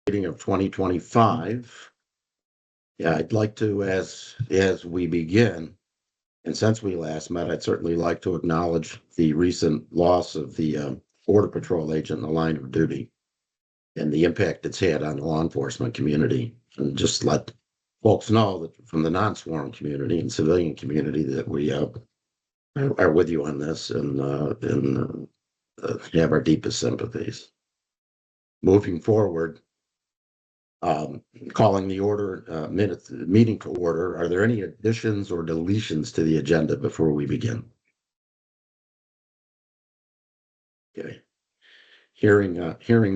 Meeting of 2025. Yeah, I'd like to, as we begin, and since we last met, I'd certainly like to acknowledge the recent loss of the Border Patrol agent in the line of duty and the impact it's had on the law enforcement community. And just let folks know that from the non-sworn community and civilian community that we are with you on this and have our deepest sympathies. Moving forward, calling the meeting to order. Are there any additions or deletions to the agenda before we begin? Okay. Hearing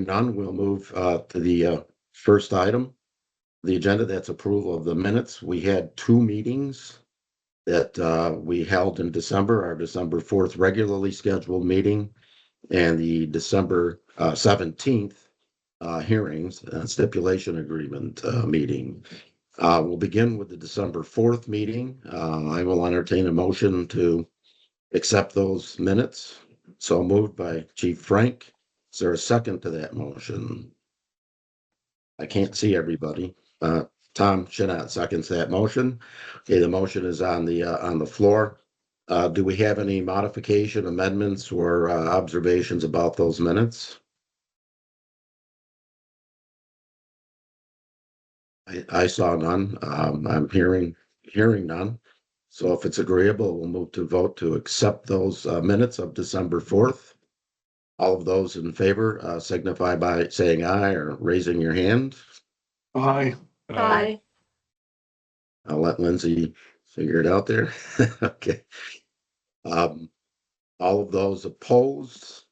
none, we'll move to the first item, the agenda. That's approval of the minutes. We had two meetings that we held in December, our December 4th regularly scheduled meeting and the December 17th hearings stipulation agreement meeting. We'll begin with the December 4th meeting. I will entertain a motion to accept those minutes. So moved by Chief Frank. Is there a second to that motion? I can't see everybody. Tom Shinat seconds that motion. Okay, the motion is on the floor. Do we have any modification, amendments, or observations about those minutes? I saw none. I'm hearing none. So if it's agreeable, we'll move to vote to accept those minutes of December 4th. All of those in favor signify by saying aye or raising your hand. Aye. Aye. I'll let Lindsay figure it out there. Okay. All of those opposed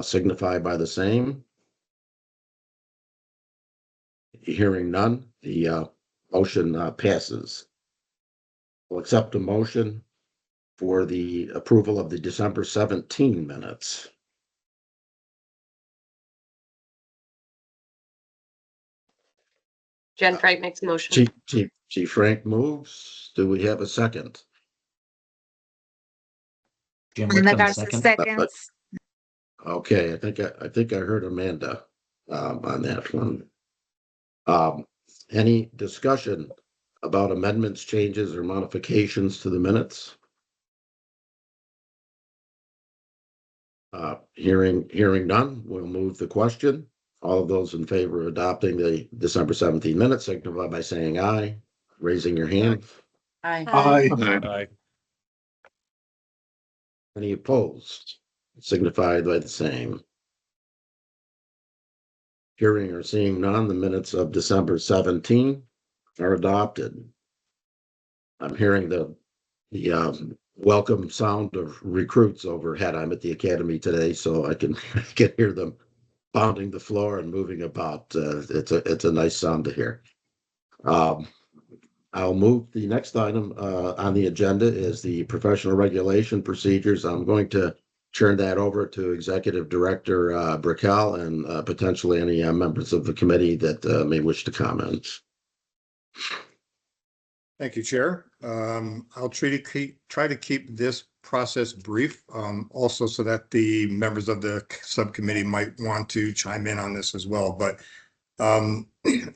signify by the same. Hearing none, the motion passes. We'll accept a motion for the approval of the December 17 minutes. Jen Frank makes a motion. Chief Frank moves. Do we have a second? Jim Amanda Whitcomb, Garza second. seconds. Okay, I think I heard Amanda on that one. Any discussion about amendments, changes, or modifications to the minutes? Hearing none, we'll move the question. All of those in favor of adopting the December 17 minutes signify by saying aye, raising your hand. Aye. Aye. Any opposed? Signify by the same. Hearing or seeing none, the minutes of December 17 are adopted. I'm hearing the welcome sound of recruits overhead. I'm at the academy today, so I can hear them pounding the floor and moving about. It's a nice sound to hear. I'll move the next item on the agenda is the professional regulation procedures. I'm going to turn that over to Executive Director Brickell and potentially any members of the committee that may wish to comment. Thank you, Chair. I'll try to keep this process brief, also so that the members of the subcommittee might want to chime in on this as well. But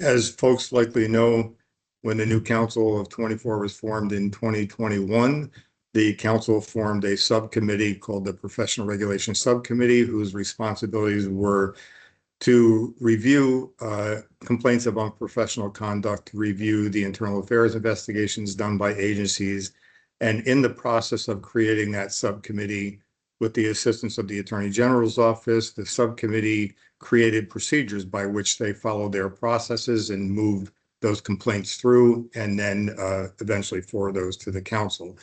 as folks likely know, when the new council of 24 was formed in 2021, the council formed a subcommittee called the Professional Regulation Subcommittee, whose responsibilities were to review complaints of unprofessional conduct, review the internal affairs investigations done by agencies, and in the process of creating that subcommittee, with the assistance of the Attorney General's office, the subcommittee created procedures by which they follow their processes and move those complaints through, and then eventually forward those to the council.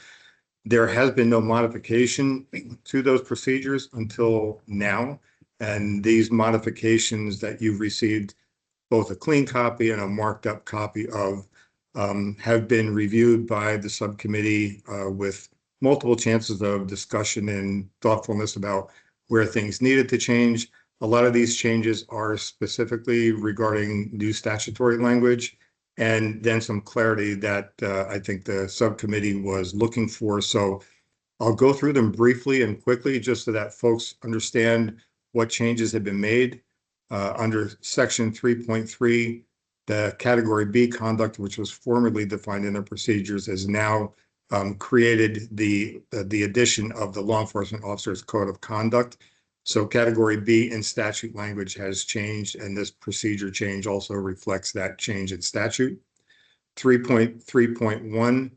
There has been no modification to those procedures until now. And these modifications that you've received, both a clean copy and a marked up copy of, have been reviewed by the subcommittee with multiple chances of discussion and thoughtfulness about where things needed to change. A lot of these changes are specifically regarding new statutory language, and then some clarity that I think the subcommittee was looking for. So I'll go through them briefly and quickly just so that folks understand what changes have been made. Under section 3.3, the category B conduct, which was formerly defined in the procedures, is now created the addition of the law enforcement officer's code of conduct. So category B in statute language has changed, and this procedure change also reflects that change in statute. 3.3.1,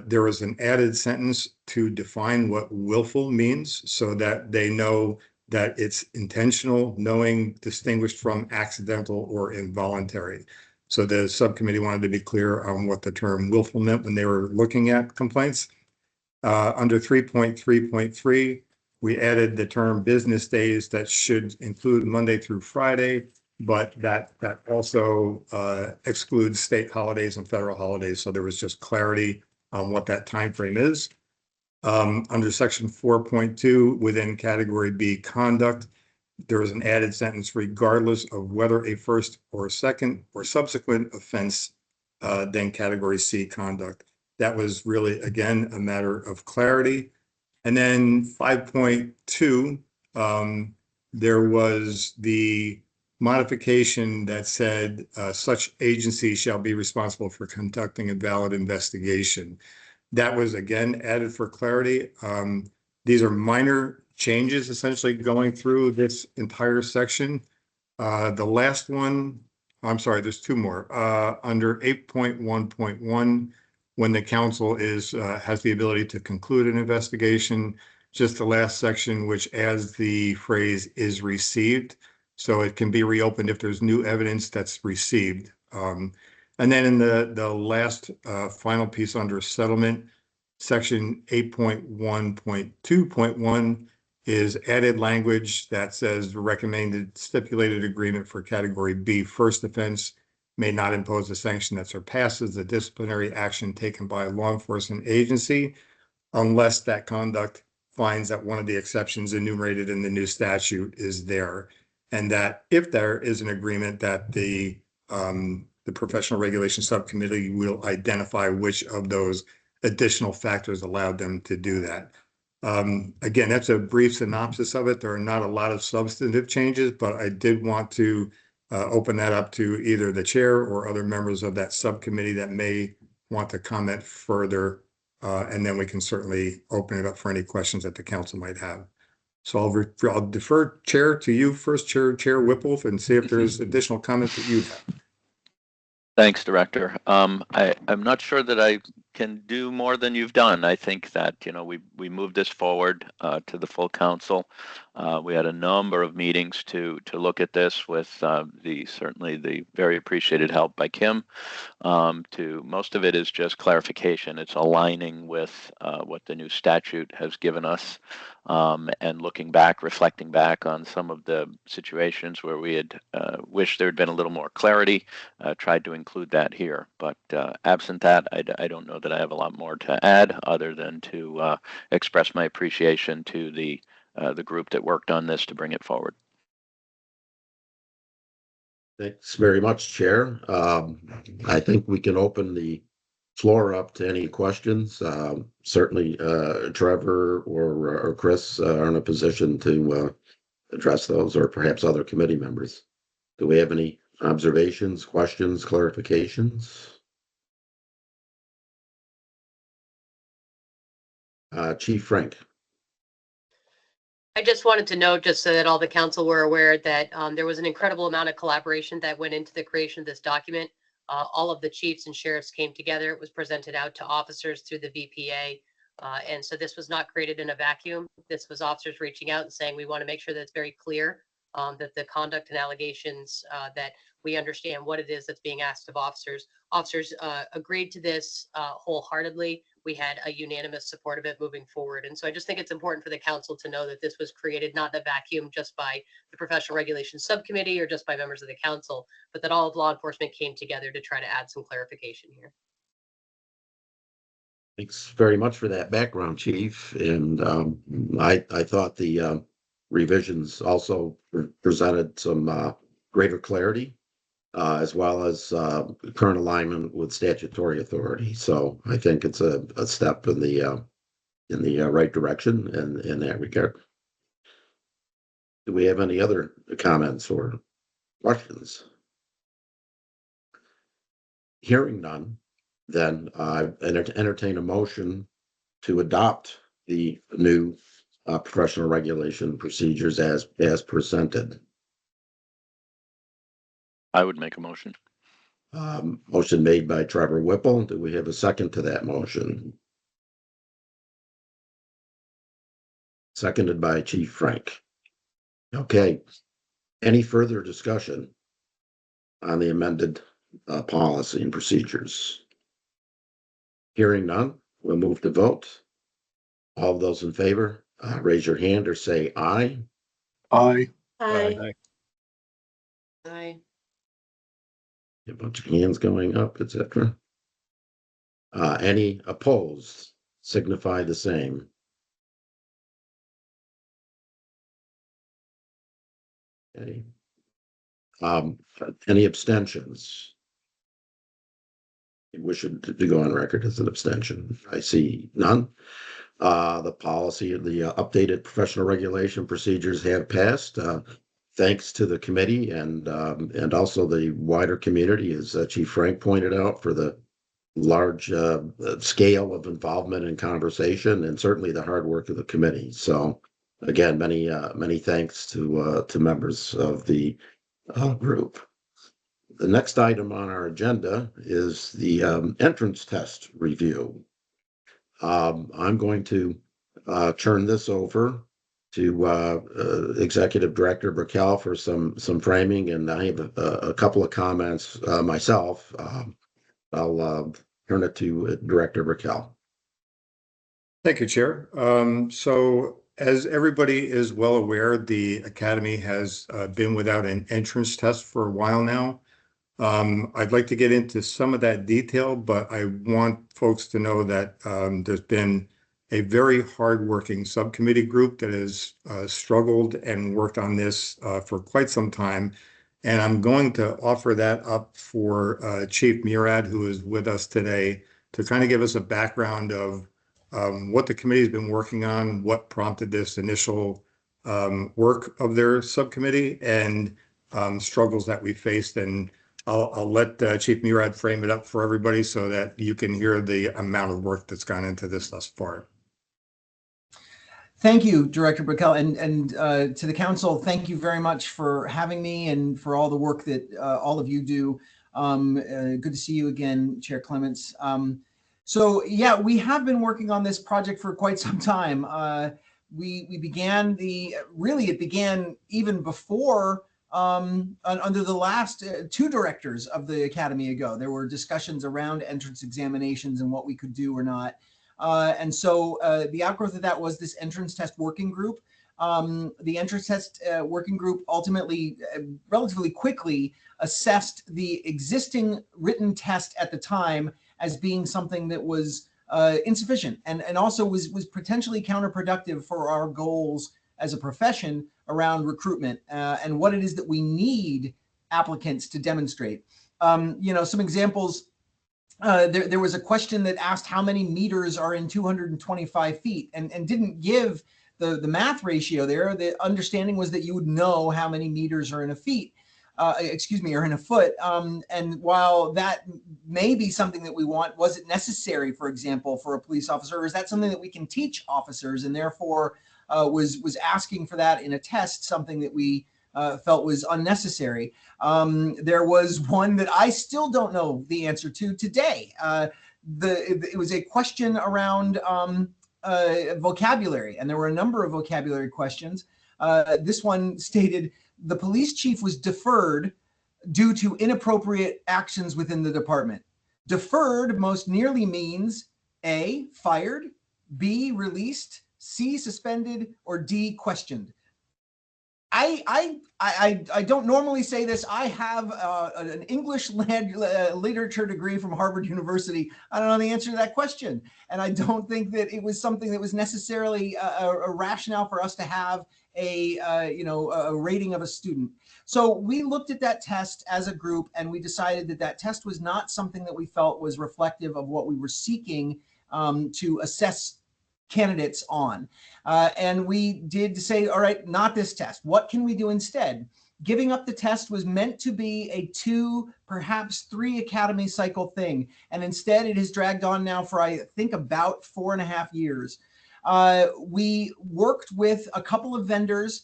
there was an added sentence to define what willful means so that they know that it's intentional, knowing, distinguished from accidental or involuntary. So the subcommittee wanted to be clear on what the term willful meant when they were looking at complaints. Under 3.3.3, we added the term business days that should include Monday through Friday, but that also excludes state holidays and federal holidays. So there was just clarity on what that time frame is. Under section 4.2, within category B conduct, there is an added sentence regardless of whether a first or second or subsequent offense than category C conduct. That was really, again, a matter of clarity. And then 5.2, there was the modification that said such agency shall be responsible for conducting a valid investigation. That was, again, added for clarity. These are minor changes essentially going through this entire section. The last one, I'm sorry, there's two more. Under 8.1.1, when the council has the ability to conclude an investigation, just the last section, which adds the phrase is received. So it can be reopened if there's new evidence that's received. And then in the last final piece under settlement, section 8.1.2.1 is added language that says the recommended stipulated agreement for category B first offense may not impose a sanction that surpasses the disciplinary action taken by a law enforcement agency unless that conduct finds that one of the exceptions enumerated in the new statute is there. And that if there is an agreement that the professional regulation subcommittee will identify which of those additional factors allowed them to do that. Again, that's a brief synopsis of it. There are not a lot of substantive changes, but I did want to open that up to either the chair or other members of that subcommittee that may want to comment further. And then we can certainly open it up for any questions that the council might have. So I'll defer chair to you first, Chair Whipple, and see if there's additional comments that you have. Thanks, Director. I'm not sure that I can do more than you've done. I think that, we moved this forward to the full council. We had a number of meetings to look at this with certainly the very appreciated help by Kim. Most of it is just clarification. It's aligning with what the new statute has given us, and reflecting back on some of the situations where we had wished there had been a little more clarity, tried to include that here. But absent that, I don't know that I have a lot more to add other than to express my appreciation to the group that worked on this to bring it forward. Thanks very much, Chair. I think we can open the floor up to any questions. Certainly, Trevor or Chris are in a position to address those, or perhaps other committee members. Do we have any observations, questions, clarifications? Chief Frank. I just wanted to note, just so that all the council were aware, that there was an incredible amount of collaboration that went into the creation of this document. All of the chiefs and sheriffs came together. It was presented out to officers through the VPA. And so this was not created in a vacuum. This was officers reaching out and saying, we want to make sure that it's very clear that the conduct and allegations, that we understand what it is that's being asked of officers. Officers agreed to this wholeheartedly. We had a unanimous support of it moving forward. And so I just think it's important for the council to know that this was created not in a vacuum just by the Professional Regulations Subcommittee or just by members of the council, but that all of law enforcement came together to try to add some clarification here. Thanks very much for that background, Chief. And I thought the revisions also presented some greater clarity, as well as current alignment with statutory authority. So I think it's a step in the right direction in that regard. Do we have any other comments or questions? Hearing none, then I entertain a motion to adopt the new professional regulation procedures as presented. I would make a motion. Motion made by Trevor Whipple. Do we have a second to that motion? Seconded by Chief Frank. Okay. Any further discussion on the amended policy and procedures? Hearing none, we'll move to vote. All those in favor, raise your hand or say aye. Aye. Aye. Aye. A bunch of hands going up, etc. Any opposed signify the same. Okay. Any abstentions? We should to go on record as an abstention. I see none. The policy of the updated professional regulation procedures have passed. Thanks to the committee and also the wider community, as Chief Frank pointed out, for the large scale of involvement and conversation, and certainly the hard work of the committee. So, again, many thanks to members of the group. The next item on our agenda is the entrance test review. I'm going to turn this over to Executive Director Burkell for some framing, and I have a couple of comments myself. I'll turn it to Director Burkell. Thank you, Chair. So as everybody is well aware, the Academy has been without an entrance test for a while now. I'd like to get into some of that detail, but I want folks to know that there's been a very hardworking subcommittee group that has struggled and worked on this for quite some time. And I'm going to offer that up for Chief Murad, who is with us today, to kind of give us a background of what the committee has been working on, what prompted this initial work of their subcommittee, and struggles that we faced. And I'll let Chief Murad frame it up for everybody so that you can hear the amount of work that's gone into this thus far. Thank you, Director Burkell, and to the council, thank you very much for having me and for all the work that all of you do. Good to see you again, Chair Clements. So yeah, we have been working on this project for quite some time. We began it began even before under the last two directors of the Academy ago. There were discussions around entrance examinations and what we could do or not. And so the outgrowth of that was this entrance test working group. The entrance test working group ultimately, relatively quickly, assessed the existing written test at the time as being something that was insufficient and also was potentially counterproductive for our goals as a profession around recruitment and what it is that we need applicants to demonstrate. Some examples. There was a question that asked how many meters are in 225 feet and didn't give the math ratio there. The understanding was that you would know how many meters are in a feet, or in a foot. And while that may be something that we want, was it necessary, for example, for a police officer, or is that something that we can teach officers, and therefore was asking for that in a test something that we felt was unnecessary. There was one that I still don't know the answer to today. It was a question around vocabulary, and there were a number of vocabulary questions. This one stated, the police chief was deferred due to inappropriate actions within the department. Deferred most nearly means A, fired, B, released, C, suspended, or D, questioned. I don't normally say this. I have an English literature degree from Harvard University. I don't know the answer to that question. And I don't think that it was something that was necessarily a rationale for us to have a rating of a student. So we looked at that test as a group, and we decided that that test was not something that we felt was reflective of what we were seeking to assess candidates on. And we did say, all right, not this test. What can we do instead? Giving up the test was meant to be a 2, perhaps 3 academy cycle thing. And instead it has dragged on now for, I think, about 4.5 years. We worked with a couple of vendors.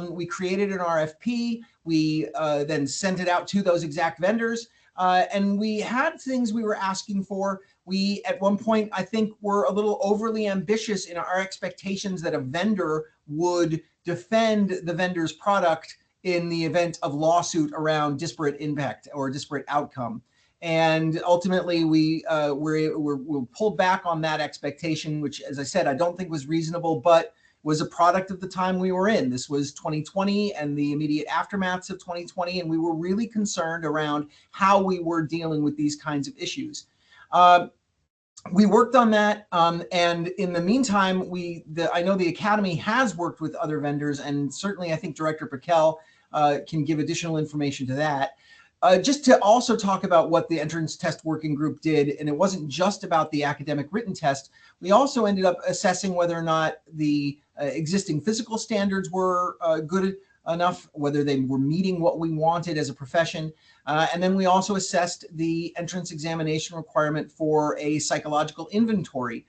We created an RFP. We then sent it out to those exact vendors. And we had things we were asking for. We, at one point, I think, were a little overly ambitious in our expectations that a vendor would defend the vendor's product in the event of lawsuit around disparate impact or disparate outcome. And ultimately, we were pulled back on that expectation, which, as I said, I don't think was reasonable, but was a product of the time we were in. This was 2020 and the immediate aftermaths of 2020, and we were really concerned around how we were dealing with these kinds of issues. We worked on that, and in the meantime, I know the Academy has worked with other vendors, and certainly I think Director Piquel can give additional information to that. Just to also talk about what the entrance test working group did, and it wasn't just about the academic written test, we also ended up assessing whether or not the existing physical standards were good enough, whether they were meeting what we wanted as a profession. And then we also assessed the entrance examination requirement for a psychological inventory.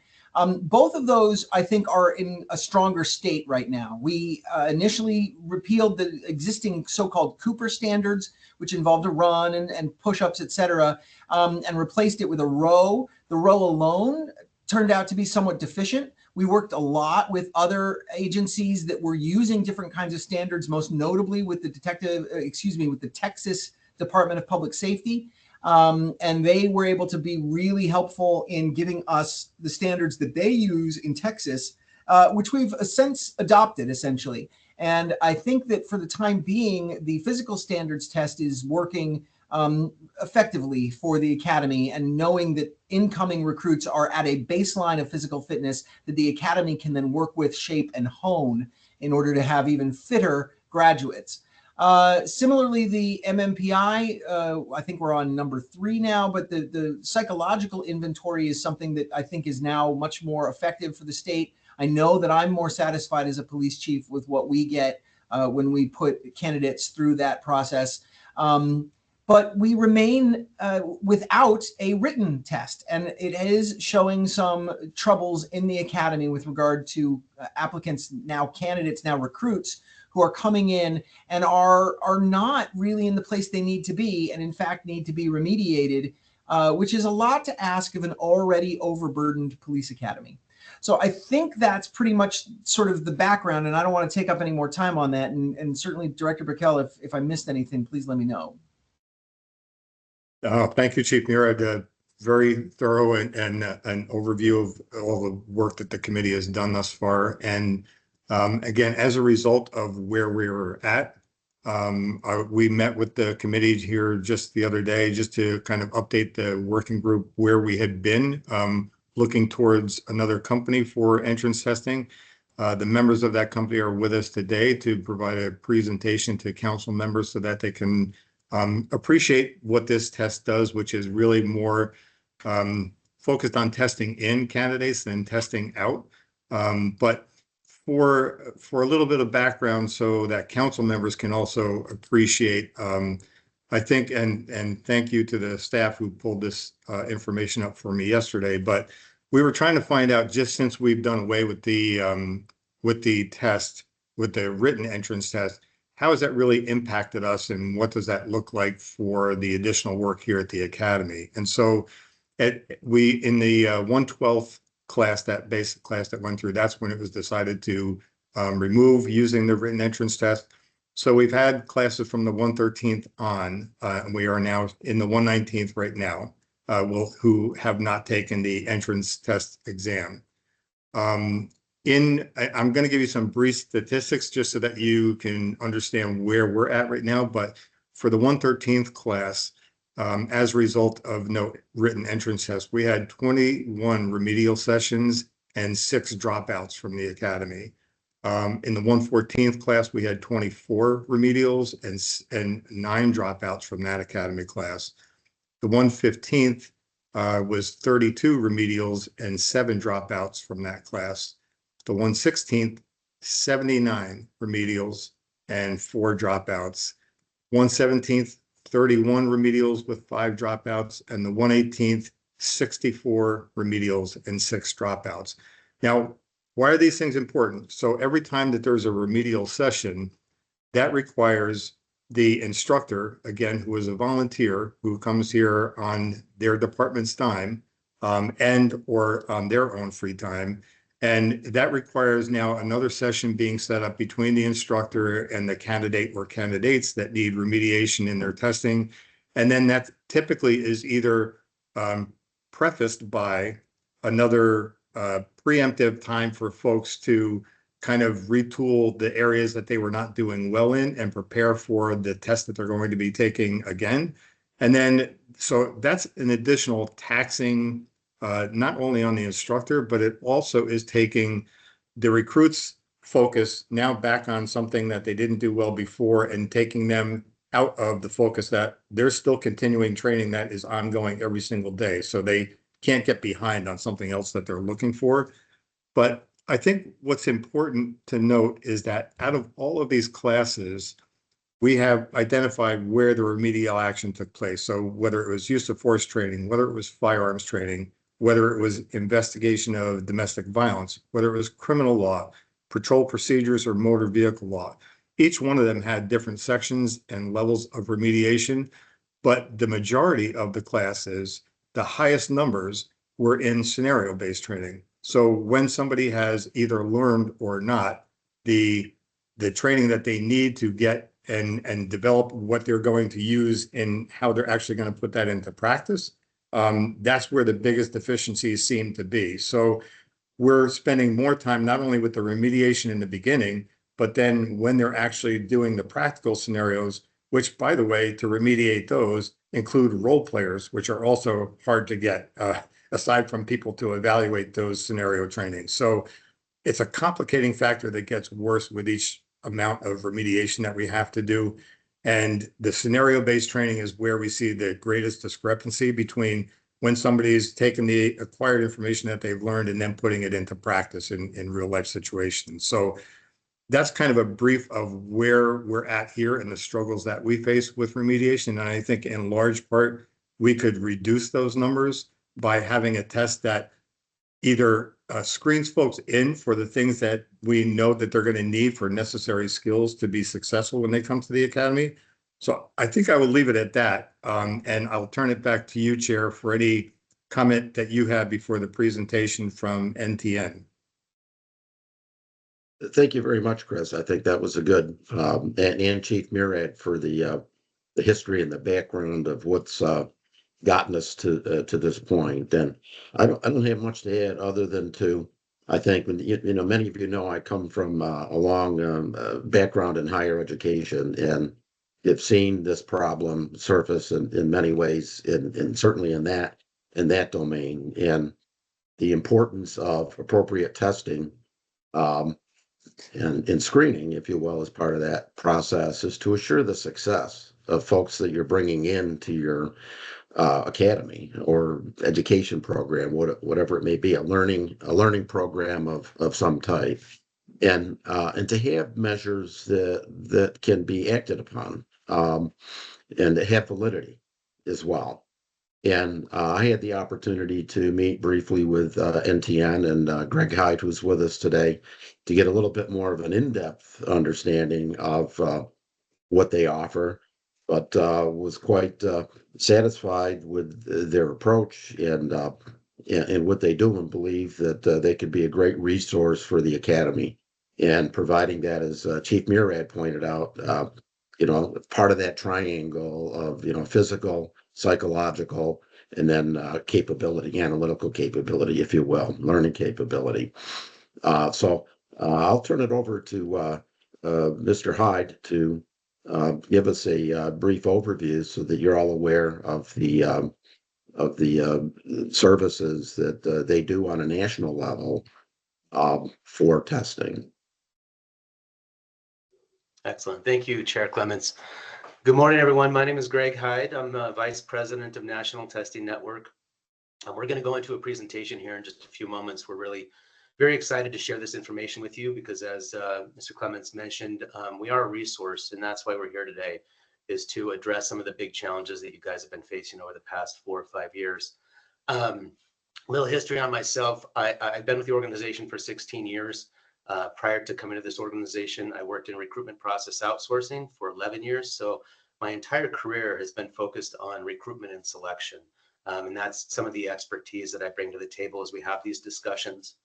Both of those, I think, are in a stronger state right now. We initially repealed the existing so-called Cooper standards, which involved a run and push-ups, et cetera, and replaced it with a row. The row alone turned out to be somewhat deficient. We worked a lot with other agencies that were using different kinds of standards, most notably with the Texas Department of Public Safety. And they were able to be really helpful in giving us the standards that they use in Texas, which we've since adopted, essentially. And I think that for the time being, the physical standards test is working effectively for the Academy, and knowing that incoming recruits are at a baseline of physical fitness that the Academy can then work with, shape, and hone in order to have even fitter graduates. Similarly, the MMPI, I think we're on number 3 now, but the psychological inventory is something that I think is now much more effective for the state. I know that I'm more satisfied as a police chief with what we get when we put candidates through that process. But we remain without a written test, and it is showing some troubles in the Academy with regard to applicants, now candidates, now recruits, who are coming in and are not really in the place they need to be, and in fact need to be remediated, which is a lot to ask of an already overburdened police academy. So I think that's pretty much sort of the background, and I don't want to take up any more time on that. And certainly, Director Brickell, if I missed anything, please let me know. Thank you, Chief Murad. A very thorough and an overview of all the work that the committee has done thus far. And again, as a result of where we were at, we met with the committee here just the other day just to kind of update the working group where we had been looking towards another company for entrance testing. The members of that company are with us today to provide a presentation to council members so that they can appreciate what this test does, which is really more focused on testing in candidates than testing out. But for a little bit of background so that council members can also appreciate, I think, and thank you to the staff who pulled this information up for me yesterday, but we were trying to find out, just since we've done away with the test, with the written entrance test, how has that really impacted us, and what does that look like for the additional work here at the Academy? And so in the 112th class, that basic class that went through, that's when it was decided to remove using the written entrance test. So we've had classes from the 113th on, and we are now in the 119th right now, who have not taken the entrance test exam. I'm going to give you some brief statistics just so that you can understand where we're at right now. But for the 113th class, as a result of no written entrance test, we had 21 remedial sessions and 6 dropouts from the Academy. In the 114th class, we had 24 remedials and 9 dropouts from that Academy class. The 115th was 32 remedials and 7 dropouts from that class. The 116th, 79 remedials and 4 dropouts. 117th, 31 remedials with 5 dropouts, and the 118th, 64 remedials and 6 dropouts. Now, why are these things important? So every time that there's a remedial session, that requires the instructor, again, who is a volunteer, who comes here on their department's time and or on their own free time. And that requires now another session being set up between the instructor and the candidate or candidates that need remediation in their testing. And then that typically is either prefaced by another preemptive time for folks to kind of retool the areas that they were not doing well in and prepare for the test that they're going to be taking again. And then, so that's an additional taxing, not only on the instructor, but it also is taking the recruits' focus now back on something that they didn't do well before and taking them out of the focus that they're still continuing training that is ongoing every single day. So they can't get behind on something else that they're looking for. But I think what's important to note is that out of all of these classes, we have identified where the remedial action took place. So whether it was use of force training, whether it was firearms training, whether it was investigation of domestic violence, whether it was criminal law, patrol procedures, or motor vehicle law, each one of them had different sections and levels of remediation, but the majority of the classes, the highest numbers, were in scenario-based training. So when somebody has either learned or not the training that they need to get and develop what they're going to use and how they're actually going to put that into practice, that's where the biggest deficiencies seem to be. So we're spending more time not only with the remediation in the beginning, but then when they're actually doing the practical scenarios, which, by the way, to remediate those include role players, which are also hard to get, aside from people to evaluate those scenario trainings. So it's a complicating factor that gets worse with each amount of remediation that we have to do. And the scenario-based training is where we see the greatest discrepancy between when somebody's taken the acquired information that they've learned and then putting it into practice in real life situations. So that's kind of a brief of where we're at here and the struggles that we face with remediation. And I think in large part, we could reduce those numbers by having a test that either screens folks in for the things that we know that they're going to need for necessary skills to be successful when they come to the academy. So I think I will leave it at that. And I'll turn it back to you, Chair, for any comment that you had before the presentation from NTN. Thank you very much, Chris. I think that was a good, and Chief Murad for the history and the background of what's gotten us to this point. And I don't have much to add other than to, I think, many of you know I come from a long background in higher education and have seen this problem surface in many ways, and certainly in that domain, and the importance of appropriate testing and screening, if you will, as part of that process is to assure the success of folks that you're bringing into your academy or education program, whatever it may be, a learning program of some type, and to have measures that can be acted upon and that have validity as well. And I had the opportunity to meet briefly with NTN and Greg Hyde, who's with us today, to get a little bit more of an in-depth understanding of what they offer, but was quite satisfied with their approach and what they do, and believe that they could be a great resource for the academy. And providing that, as Chief Murad pointed out, part of that triangle of physical, psychological, and then capability, analytical capability, if you will, learning capability. So I'll turn it over to Mr. Hyde to give us a brief overview so that you're all aware of the services that they do on a national level for testing. Excellent. Thank you, Chair Clements. Good morning, everyone. My name is Greg Hyde. I'm the Vice President of National Testing Network. We're going to go into a presentation here in just a few moments. We're really very excited to share this information with you because, as Mr. Clements mentioned, we are a resource, and that's why we're here today, is to address some of the big challenges that you guys have been facing over the past 4 or 5 years. Little history on myself. I've been with the organization for 16 years. Prior to coming to this organization, I worked in recruitment process outsourcing for 11 years. So my entire career has been focused on recruitment and selection. And that's some of the expertise that I bring to the table as we have these discussions.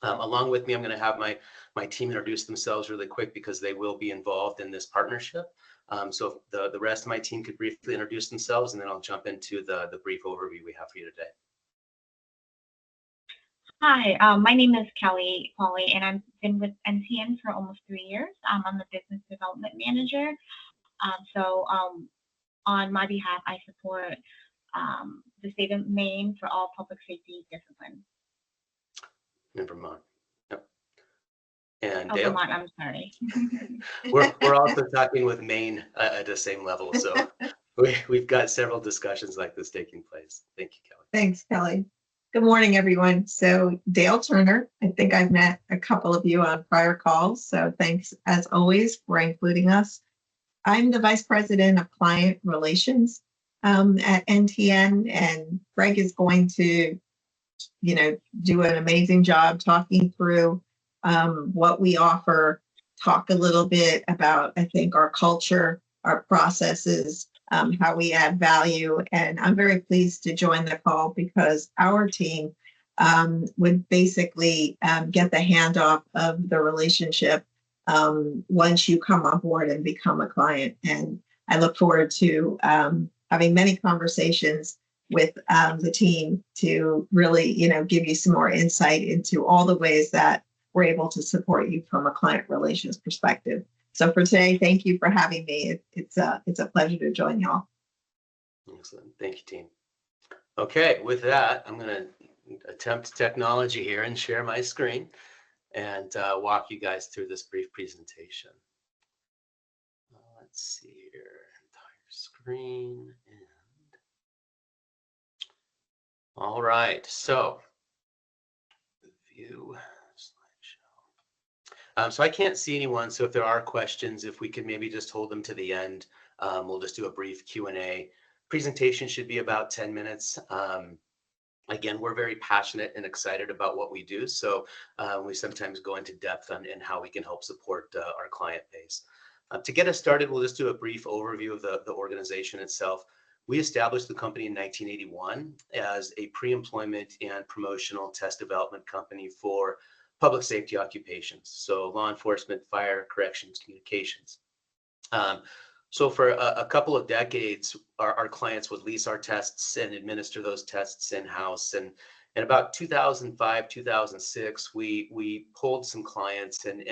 Along with me, I'm going to have my team introduce themselves really quick because they will be involved in this partnership. So if the rest of my team could briefly introduce themselves, and then I'll jump into the brief overview we have for you today. Hi, my name is Kelly Pauly, and I've been with NTN for almost 3 years. I'm the business development manager. On my behalf, I support the state of Maine for all public safety disciplines. In Vermont. Yep. And Oh, Dale? Vermont, I'm sorry. We're also talking with Maine at the same level. So we've got several discussions like this taking place. Thank you, Kelly. Thanks, Kelly. Good morning, everyone. So Dale Turner, I think I've met a couple of you on prior calls. So thanks as always for including us. I'm the Vice President of Client Relations at NTN, and Greg is going to, do an amazing job talking through what we offer, talk a little bit about, I think, our culture, our processes, how we add value. And I'm very pleased to join the call because our team would basically get the handoff of the relationship once you come on board and become a client. And I look forward to having many conversations with the team to really, give you some more insight into all the ways that we're able to support you from a client relations perspective. So for today, thank you for having me. It's a pleasure to join y'all. Excellent. Thank you, team. Okay, with that, I'm going to attempt technology here and share my screen and walk you guys through this brief presentation. Let's see here, entire screen. All right, so view slideshow. So I can't see anyone, so if there are questions, if we could maybe just hold them to the end, we'll just do a brief Q&A. Presentation should be about 10 minutes. Again, we're very passionate and excited about what we do, so we sometimes go into depth on how we can help support our client base. To get us started, we'll just do a brief overview of the organization itself. We established the company in 1981 as a pre-employment and promotional test development company for public safety occupations, so law enforcement, fire, corrections, communications. So for a couple of decades, our clients would lease our tests and administer those tests in-house. And in about 2005, 2006, we pulled some clients and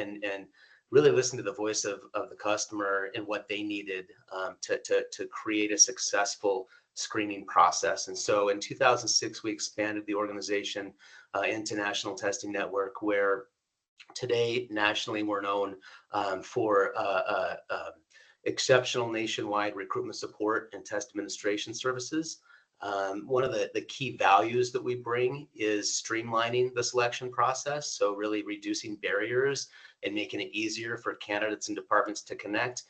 really listened to the voice of the customer and what they needed to create a successful screening process. And so in 2006, we expanded the organization into National Testing Network, where today nationally we're known for exceptional nationwide recruitment support and test administration services. One of the key values that we bring is streamlining the selection process, so really reducing barriers and making it easier for candidates and departments to connect.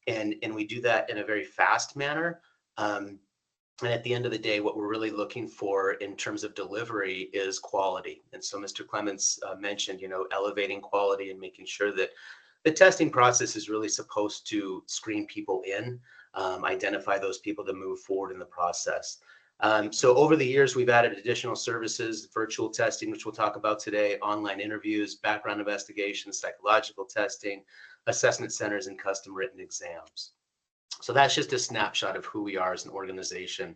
And we do that in a very fast manner. And at the end of the day, what we're really looking for in terms of delivery is quality. And so Mr. Clements mentioned, elevating quality and making sure that the testing process is really supposed to screen people in, identify those people to move forward in the process. So over the years, we've added additional services, virtual testing, which we'll talk about today, online interviews, background investigations, psychological testing, assessment centers, and custom written exams. So that's just a snapshot of who we are as an organization.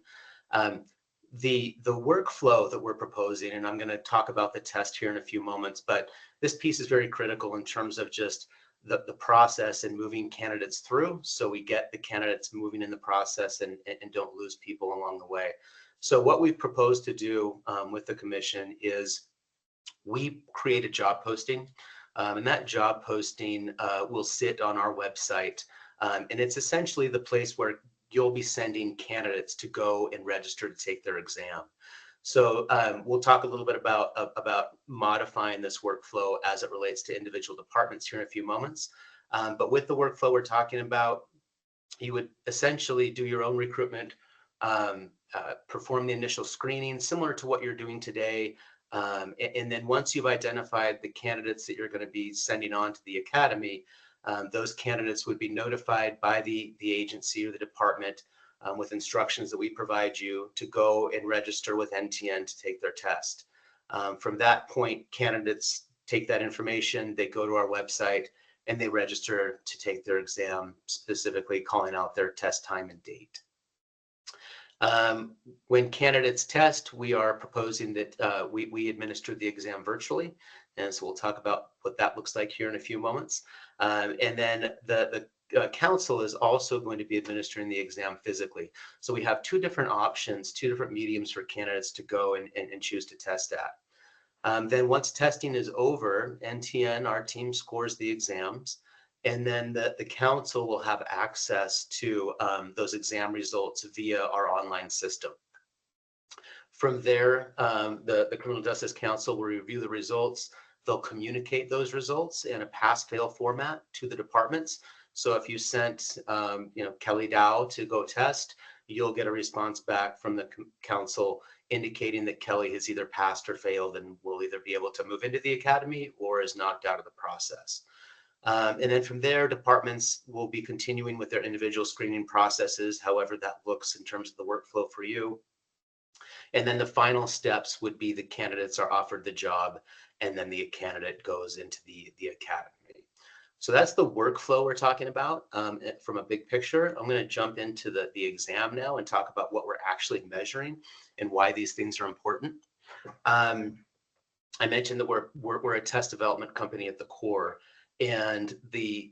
The workflow that we're proposing, and I'm going to talk about the test here in a few moments, but this piece is very critical in terms of just the process and moving candidates through, so we get the candidates moving in the process and don't lose people along the way. So what we've proposed to do with the commission is we create a job posting, and that job posting will sit on our website, and it's essentially the place where you'll be sending candidates to go and register to take their exam. So we'll talk a little bit about modifying this workflow as it relates to individual departments here in a few moments. But with the workflow we're talking about, you would essentially do your own recruitment, perform the initial screening, similar to what you're doing today. And then once you've identified the candidates that you're going to be sending on to the academy, those candidates would be notified by the agency or the department with instructions that we provide you to go and register with NTN to take their test. From that point, candidates take that information, they go to our website, and they register to take their exam, specifically calling out their test time and date. When candidates test, we are proposing that we administer the exam virtually. And so we'll talk about what that looks like here in a few moments. And then the council is also going to be administering the exam physically. So we have two different options, two different mediums for candidates to go and choose to test at. Then once testing is over, NTN, our team, scores the exams. And then the council will have access to those exam results via our online system. From there, the Criminal Justice Council will review the results. They'll communicate those results in a pass-fail format to the departments. So if you sent Kelly Dow to go test, you'll get a response back from the council indicating that Kelly has either passed or failed and will either be able to move into the academy or is knocked out of the process. And then from there, departments will be continuing with their individual screening processes, however that looks in terms of the workflow for you. And then the final steps would be the candidates are offered the job, and then the candidate goes into the academy. So that's the workflow we're talking about from a big picture. I'm going to jump into the exam now and talk about what we're actually measuring and why these things are important. I mentioned that we're a test development company at the core. And the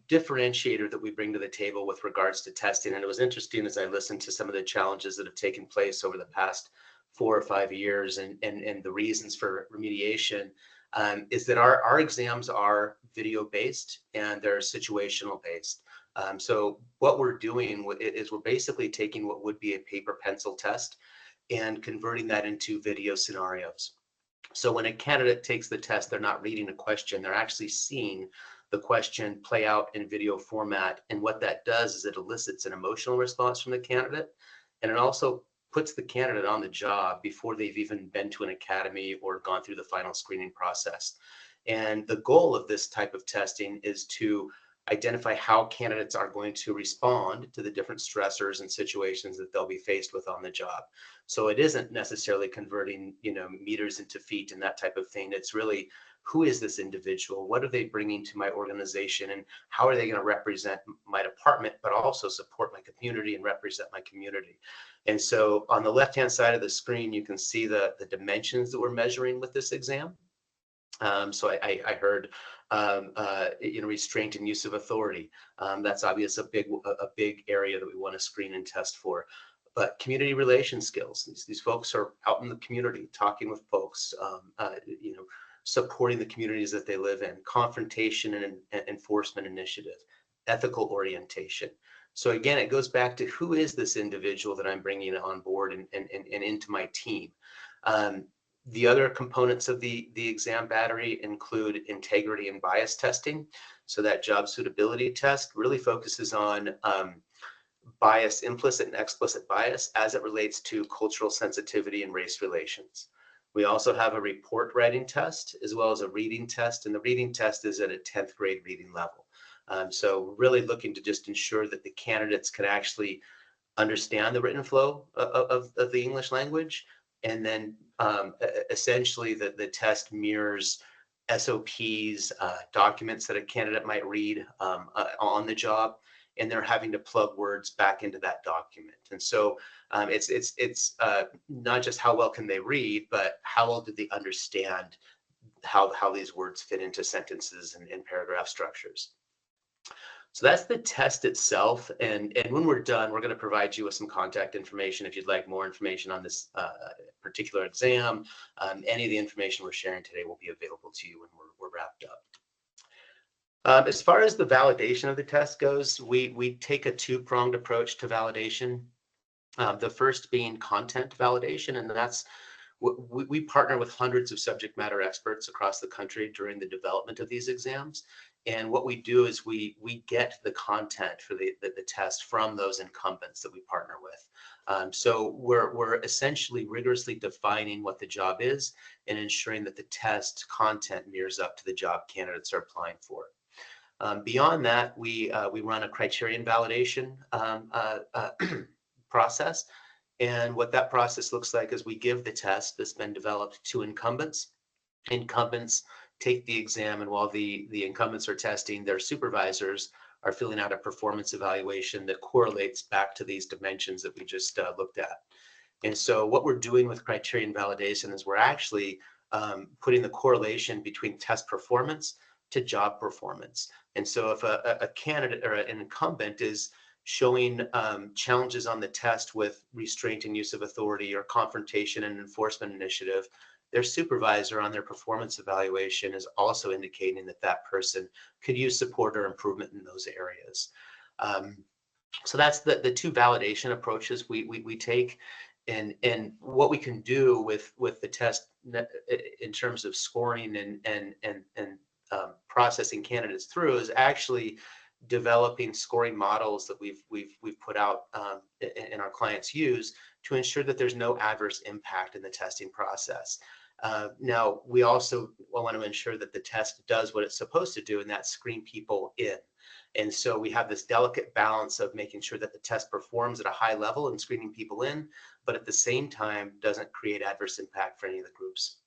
differentiator that we bring to the table with regards to testing, and it was interesting as I listened to some of the challenges that have taken place over the past 4 or 5 years and the reasons for remediation, is that our exams are video based and they're situational based. So what we're doing is we're basically taking what would be a paper pencil test and converting that into video scenarios. So when a candidate takes the test, they're not reading a question, they're actually seeing the question play out in video format. And what that does is it elicits an emotional response from the candidate. And it also puts the candidate on the job before they've even been to an academy or gone through the final screening process. And the goal of this type of testing is to identify how candidates are going to respond to the different stressors and situations that they'll be faced with on the job. So it isn't necessarily converting, meters into feet and that type of thing. It's really, who is this individual? What are they bringing to my organization? And how are they going to represent my department, but also support my community and represent my community? And so on the left-hand side of the screen, you can see the dimensions that we're measuring with this exam. So I heard, restraint and use of authority. That's obvious a big area that we want to screen and test for. But community relation skills. These folks are out in the community, talking with folks, supporting the communities that they live in. Confrontation and enforcement initiative, ethical orientation. So again, it goes back to who is this individual that I'm bringing on board and into my team. The other components of the exam battery include integrity and bias testing. So that job suitability test really focuses on bias, implicit and explicit bias as it relates to cultural sensitivity and race relations. We also have a report writing test as well as a reading test, and the reading test is at a 10th grade reading level. So really looking to just ensure that the candidates can actually understand the written flow of the English language. And then essentially the test mirrors SOPs, documents that a candidate might read on the job, and they're having to plug words back into that document. And so it's not just how well can they read, but how well do they understand how these words fit into sentences and paragraph structures. So that's the test itself. And when we're done, we're going to provide you with some contact information if you'd like more information on this particular exam. Any of the information we're sharing today will be available to you when we're wrapped up. As far as the validation of the test goes, we take a two-pronged approach to validation. The first being content validation, and that's we partner with hundreds of subject matter experts across the country during the development of these exams. And what we do is we get the content for the test from those incumbents that we partner with. So we're essentially rigorously defining what the job is and ensuring that the test content mirrors up to the job candidates are applying for. Beyond that, we run a criterion validation process. And what that process looks like is we give the test that's been developed to incumbents. Incumbents take the exam, and while the incumbents are testing, their supervisors are filling out a performance evaluation that correlates back to these dimensions that we just looked at. And so what we're doing with criterion validation is we're actually putting the correlation between test performance to job performance. And so if a candidate or an incumbent is showing challenges on the test with restraint and use of authority or confrontation and enforcement initiative, their supervisor on their performance evaluation is also indicating that that person could use support or improvement in those areas. So that's the two validation approaches we take. And what we can do with the test in terms of scoring and processing candidates through is actually developing scoring models that we've put out and our clients use to ensure that there's no adverse impact in the testing process. Now, we also want to ensure that the test does what it's supposed to do, and that's screen people in. And so we have this delicate balance of making sure that the test performs at a high level and screening people in, but at the same time doesn't create adverse impact for any of the groups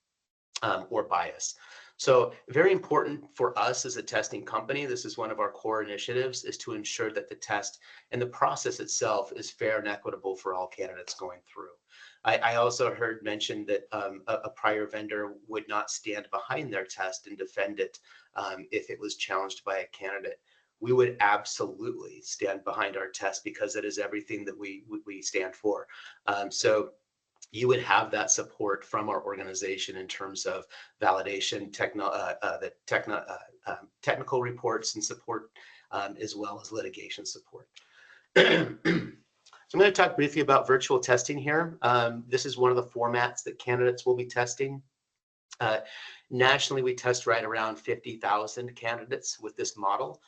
or bias. So very important for us as a testing company, this is one of our core initiatives, is to ensure that the test and the process itself is fair and equitable for all candidates going through. I also heard mentioned that a prior vendor would not stand behind their test and defend it if it was challenged by a candidate. We would absolutely stand behind our test because it is everything that we stand for. So you would have that support from our organization in terms of validation, technical reports and support, as well as litigation support. So I'm going to talk briefly about virtual testing here. This is one of the formats that candidates will be testing. Nationally, we test right around 50,000 candidates with this model.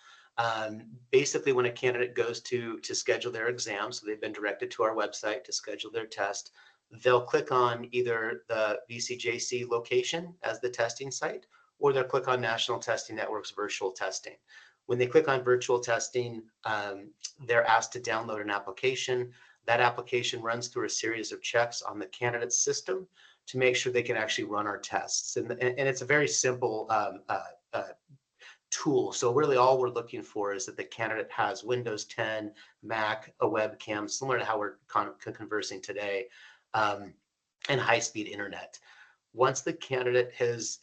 Basically, when a candidate goes to schedule their exam, so they've been directed to our website to schedule their test, they'll click on either the VCJC location as the testing site, or they'll click on National Testing Network's virtual testing. When they click on virtual testing, they're asked to download an application. That application runs through a series of checks on the candidate's system to make sure they can actually run our tests. And it's a very simple tool. So really all we're looking for is that the candidate has Windows 10, Mac, a webcam, similar to how we're conversing today, and high-speed internet. Once the candidate has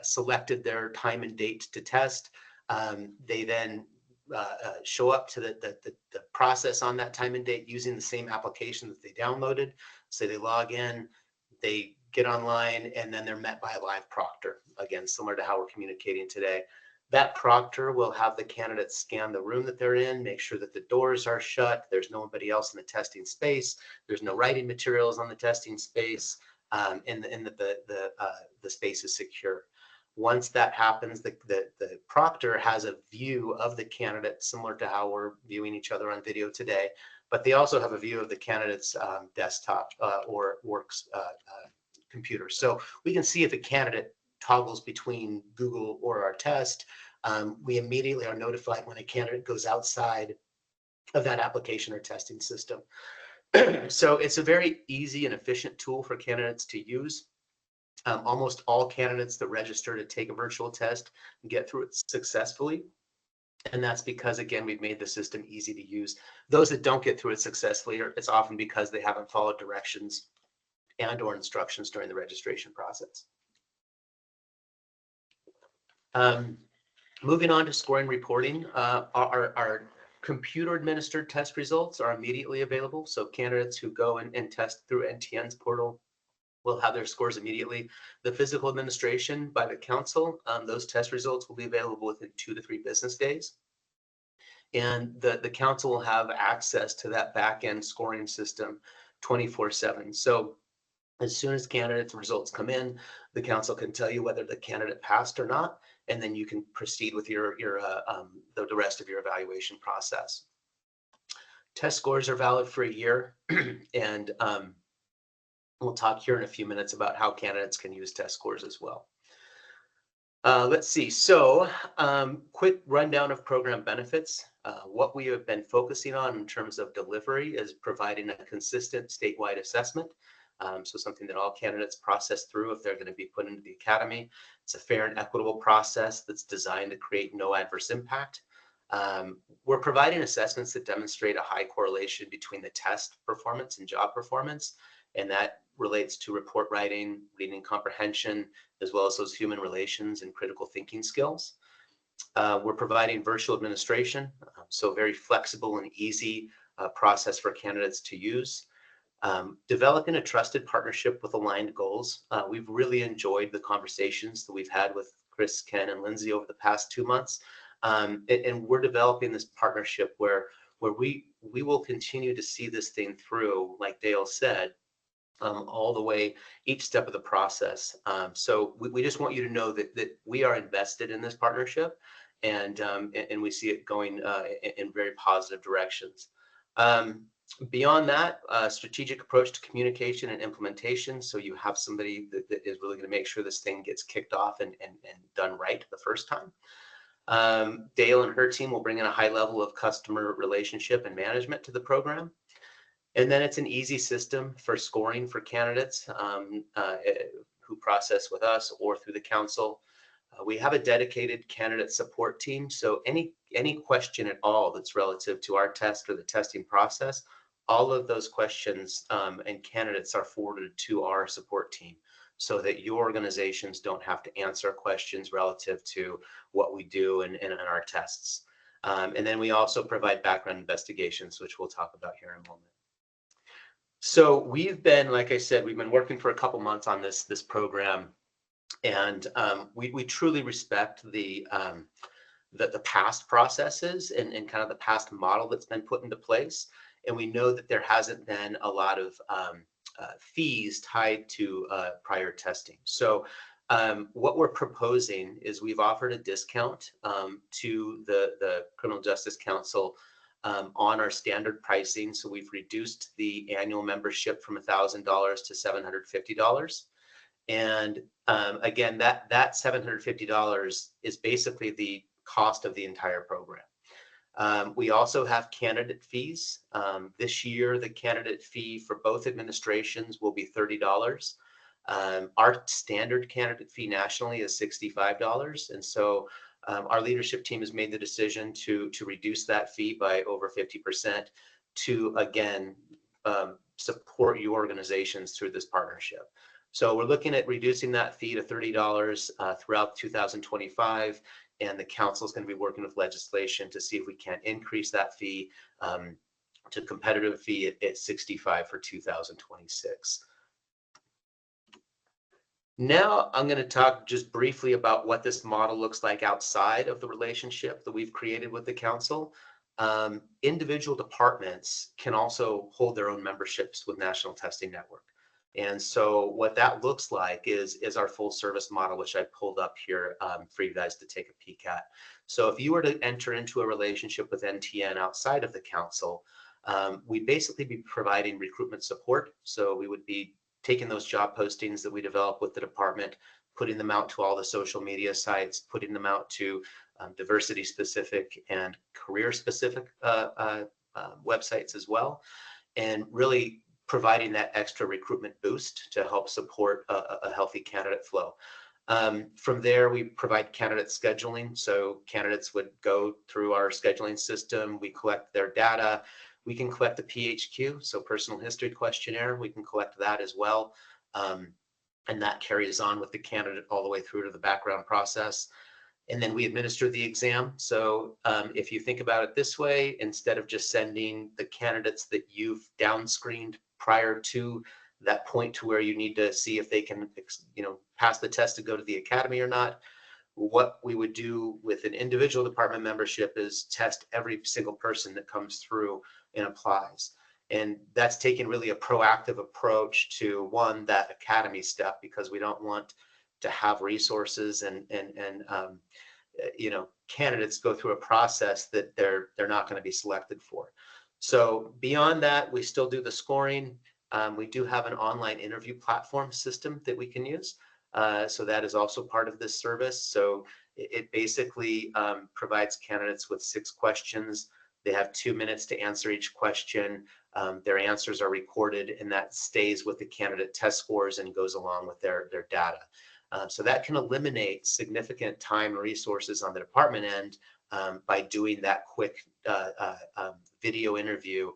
selected their time and date to test, they then show up to the process on that time and date using the same application that they downloaded. So they log in, they get online, and then they're met by a live proctor. Again, similar to how we're communicating today. That proctor will have the candidate scan the room that they're in, make sure that the doors are shut, there's nobody else in the testing space, there's no writing materials on the testing space, and that the space is secure. Once that happens, the proctor has a view of the candidate similar to how we're viewing each other on video today, but they also have a view of the candidate's desktop or works computer. So we can see if a candidate toggles between Google or our test. We immediately are notified when a candidate goes outside of that application or testing system. So it's a very easy and efficient tool for candidates to use. Almost all candidates that register to take a virtual test get through it successfully. And that's because, again, we've made the system easy to use. Those that don't get through it successfully, it's often because they haven't followed directions and or instructions during the registration process. Moving on to scoring reporting, our computer administered test results are immediately available. So candidates who go and test through NTN's portal will have their scores immediately. The physical administration by the council, those test results will be available within 2 to 3 business days. And the council will have access to that back-end scoring system 24/7. So as soon as candidates' results come in, the council can tell you whether the candidate passed or not, and then you can proceed with the rest of your evaluation process. Test scores are valid for a year, and we'll talk here in a few minutes about how candidates can use test scores as well. Let's see. So quick rundown of program benefits. What we have been focusing on in terms of delivery is providing a consistent statewide assessment. So something that all candidates process through if they're going to be put into the academy. It's a fair and equitable process that's designed to create no adverse impact. We're providing assessments that demonstrate a high correlation between the test performance and job performance, and that relates to report writing, reading comprehension, as well as those human relations and critical thinking skills. We're providing virtual administration, so very flexible and easy process for candidates to use. Developing a trusted partnership with aligned goals. We've really enjoyed the conversations that we've had with Chris, Ken, and Lindsay over the past 2 months. And we're developing this partnership where we will continue to see this thing through, like Dale said, all the way, each step of the process. So we just want you to know that we are invested in this partnership, and we see it going in very positive directions. Beyond that, strategic approach to communication and implementation. So you have somebody that is really going to make sure this thing gets kicked off and done right the first time. Dale and her team will bring in a high level of customer relationship and management to the program. And then it's an easy system for scoring for candidates who process with us or through the council. We have a dedicated candidate support team. So any question at all that's relative to our test or the testing process, all of those questions and candidates are forwarded to our support team so that your organizations don't have to answer questions relative to what we do in our tests. And then we also provide background investigations, which we'll talk about here in a moment. So we've been, like I said, we've been working for a couple months on this program, and we truly respect the past processes and kind of the past model that's been put into place. And we know that there hasn't been a lot of fees tied to prior testing. So what we're proposing is we've offered a discount to the Criminal Justice Council on our standard pricing. So we've reduced the annual membership from $1,000 to $750. And again, that $750 is basically the cost of the entire program. We also have candidate fees. This year, the candidate fee for both administrations will be $30. Our standard candidate fee nationally is $65. And so our leadership team has made the decision to reduce that fee by over 50% to, again, support you organizations through this partnership. So we're looking at reducing that fee to $30 throughout 2025, and the council is going to be working with legislation to see if we can increase that fee to competitive fee at $65 for 2026. Now I'm going to talk just briefly about what this model looks like outside of the relationship that we've created with the council. Individual departments can also hold their own memberships with National Testing Network. And so what that looks like is our full service model, which I pulled up here for you guys to take a peek at. So if you were to enter into a relationship with NTN outside of the council, we'd basically be providing recruitment support. So we would be taking those job postings that we develop with the department, putting them out to all the social media sites, putting them out to diversity specific and career specific websites as well, and really providing that extra recruitment boost to help support a healthy candidate flow. From there, we provide candidate scheduling. So candidates would go through our scheduling system. We collect their data. We can collect the PHQ, so personal history questionnaire. We can collect that as well. And that carries on with the candidate all the way through to the background process. And then we administer the exam. So if you think about it this way, instead of just sending the candidates that you've downscreened prior to that point to where you need to see if they can, pass the test to go to the academy or not, what we would do with an individual department membership is test every single person that comes through and applies. And that's taken really a proactive approach to one, that academy step, because we don't want to have resources and candidates go through a process that they're not going to be selected for. So beyond that, we still do the scoring. We do have an online interview platform system that we can use. So that is also part of this service. So it basically provides candidates with 6 questions. They have 2 minutes to answer each question. Their answers are recorded, and that stays with the candidate test scores and goes along with their data. So that can eliminate significant time and resources on the department end by doing that quick video interview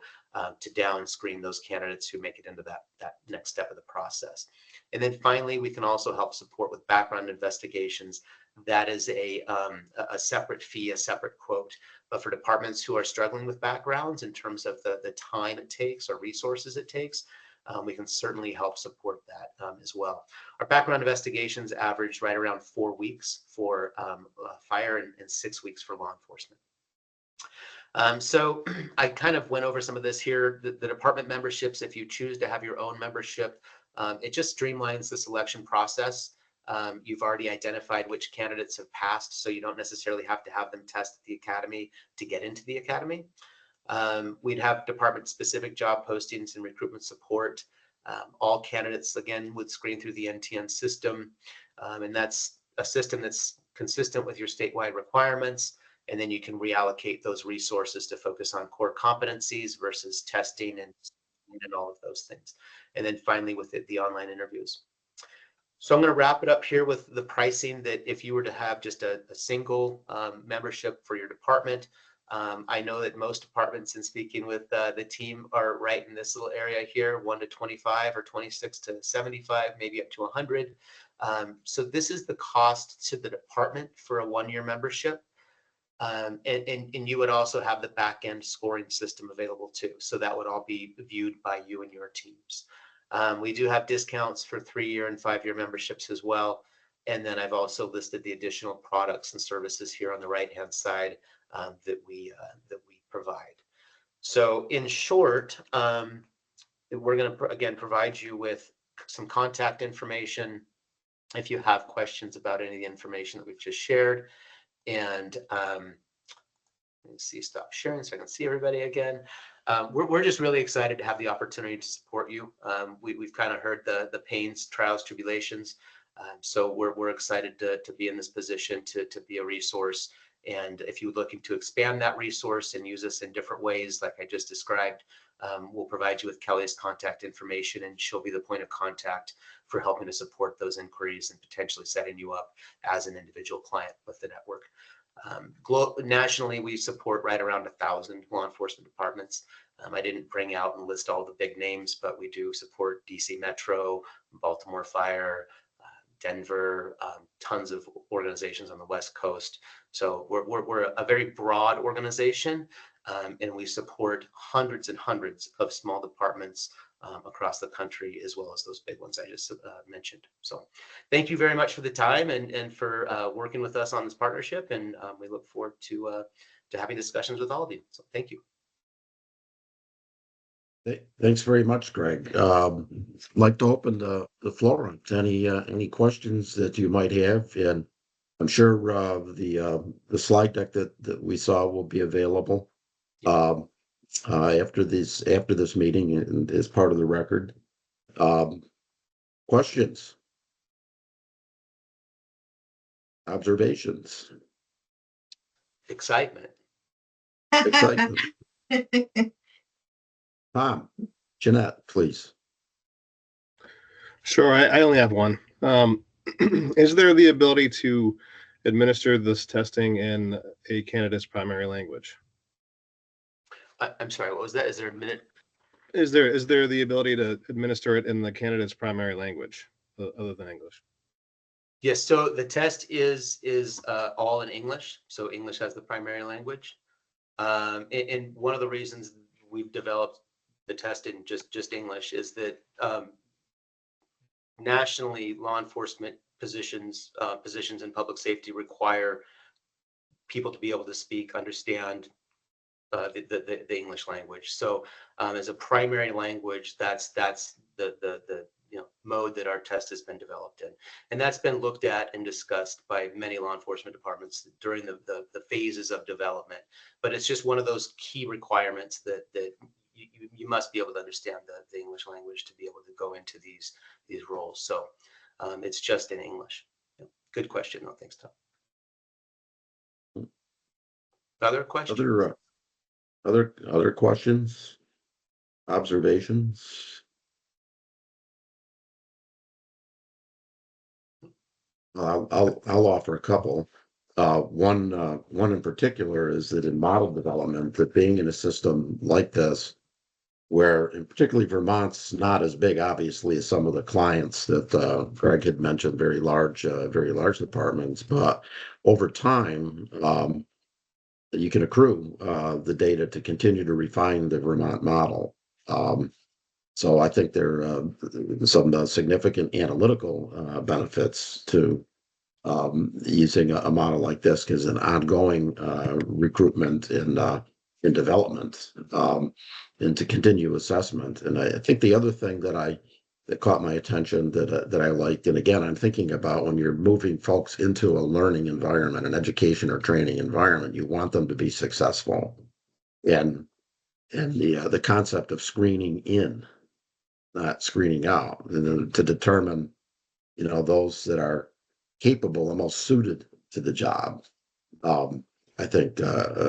to down screen those candidates who make it into that next step of the process. And then finally, we can also help support with background investigations. That is a separate fee, a separate quote. But for departments who are struggling with backgrounds in terms of the time it takes or resources it takes, we can certainly help support that as well. Our background investigations average right around 4 weeks for fire and 6 weeks for law enforcement. So I kind of went over some of this here. The department memberships, if you choose to have your own membership, it just streamlines the selection process. You've already identified which candidates have passed, so you don't necessarily have to have them test at the academy to get into the academy. We'd have department-specific job postings and recruitment support. All candidates, again, would screen through the NTN system, and that's a system that's consistent with your statewide requirements, and then you can reallocate those resources to focus on core competencies versus testing and all of those things. And then finally, with the online interviews. So I'm going to wrap it up here with the pricing that if you were to have just a single membership for your department, I know that most departments, in speaking with the team, are right in this little area here, 1 to 25 or 26 to 75, maybe up to 100. So this is the cost to the department for a 1-year membership. And you would also have the back end scoring system available too. So that would all be viewed by you and your teams. We do have discounts for 3-year and 5-year memberships as well. And then I've also listed the additional products and services here on the right-hand side that we provide. So in short, we're going to again provide you with some contact information if you have questions about any of the information that we've just shared. And let me see, stop sharing so I can see everybody again. We're just really excited to have the opportunity to support you. We've kind of heard the pains, trials, tribulations. So we're excited to be in this position to be a resource. And if you're looking to expand that resource and use us in different ways, like I just described, we'll provide you with Kelly's contact information, and she'll be the point of contact for helping to support those inquiries and potentially setting you up as an individual client with the network. Nationally, we support right around 1,000 law enforcement departments. I didn't bring out and list all the big names, but we do support DC Metro, Baltimore Fire, Denver, tons of organizations on the West Coast. So we're a very broad organization, and we support hundreds and hundreds of small departments across the country, as well as those big ones I just mentioned. So thank you very much for the time and for working with us on this partnership. And we look forward to having discussions with all of you. So thank you. Thanks very much, Greg. I'd like to open the floor up to any questions that you might have, and I'm sure the slide deck that we saw will be available after this meeting and as part of the record. Questions, observations, Excitement. excitement. Tom, Jeanette, please. Sure, I only have one. Is there the ability to administer this testing in a candidate's primary language? I'm sorry, what was that? Is there a minute? Is there the ability to administer it in the candidate's primary language other than English? Yes, so the test is all in English. So English as the primary language. And one of the reasons we've developed the test in just English is that nationally, law enforcement, positions in public safety require people to be able to speak, understand the English language. So as a primary language, that's the mode that our test has been developed in, and that's been looked at and discussed by many law enforcement departments during the phases of development. But it's just one of those key requirements that you must be able to understand the English language to be able to go into these roles. So it's just in English. Good question, though. Thanks, Tom. Other questions? Other questions, observations? I'll offer a couple. One in particular is that in model development, that being in a system like this, where and particularly Vermont's not as big, obviously, as some of the clients that Greg had mentioned, very large departments, but over time, you can accrue the data to continue to refine the Vermont model. So I think there are some significant analytical benefits to using a model like this, because an ongoing recruitment in development into continued assessment. And I think the other thing that caught my attention that I liked, and again, I'm thinking about when you're moving folks into a learning environment, an education or training environment, you want them to be successful. And the concept of screening in, not screening out, and then to determine, those that are capable and most suited to the job, I think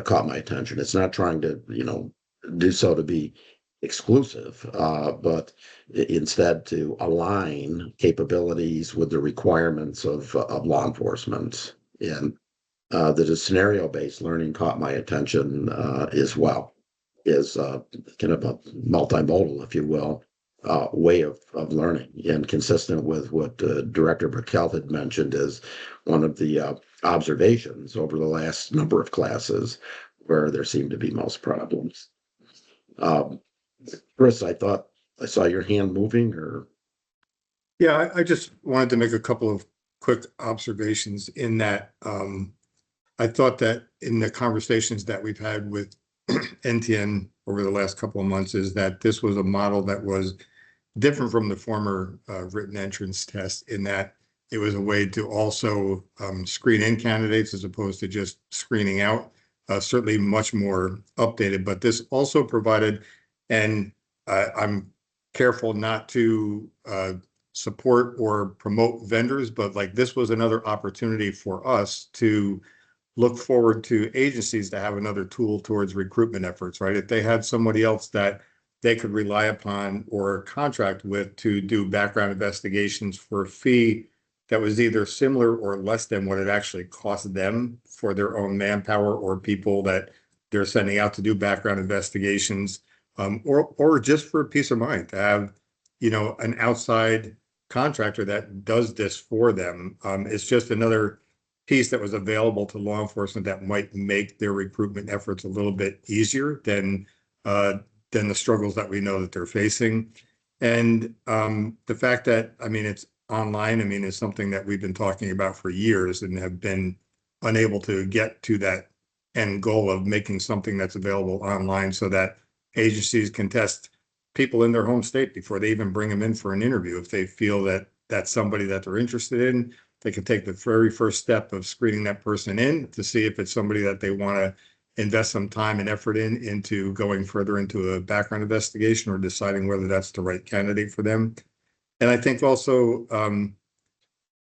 caught my attention. It's not trying to, do so to be exclusive, but instead to align capabilities with the requirements of law enforcement. And the scenario-based learning caught my attention as well. Is kind of a multimodal, if you will, way of learning, and consistent with what Director Brickell had mentioned as one of the observations over the last number of classes where there seemed to be most problems. Chris, I thought I saw your hand moving, or? Yeah, I just wanted to make a couple of quick observations in that I thought that in the conversations that we've had with NTN over the last couple of months is that this was a model that was different from the former written entrance test, in that it was a way to also screen in candidates as opposed to just screening out. Certainly much more updated, but this also provided, and I'm careful not to support or promote vendors, but like this was another opportunity for us to look forward to agencies to have another tool towards recruitment efforts, right? If they had somebody else that they could rely upon or contract with to do background investigations for a fee that was either similar or less than what it actually cost them for their own manpower or people that they're sending out to do background investigations, or just for peace of mind to have, an outside contractor that does this for them. It's just another piece that was available to law enforcement that might make their recruitment efforts a little bit easier than the struggles that we know that they're facing. And the fact that, it's online, is something that we've been talking about for years and have been unable to get to that end goal of making something that's available online so that agencies can test people in their home state before they even bring them in for an interview. If they feel that that's somebody that they're interested in, they can take the very first step of screening that person in to see if it's somebody that they want to invest some time and effort into going further into a background investigation or deciding whether that's the right candidate for them. And I think also,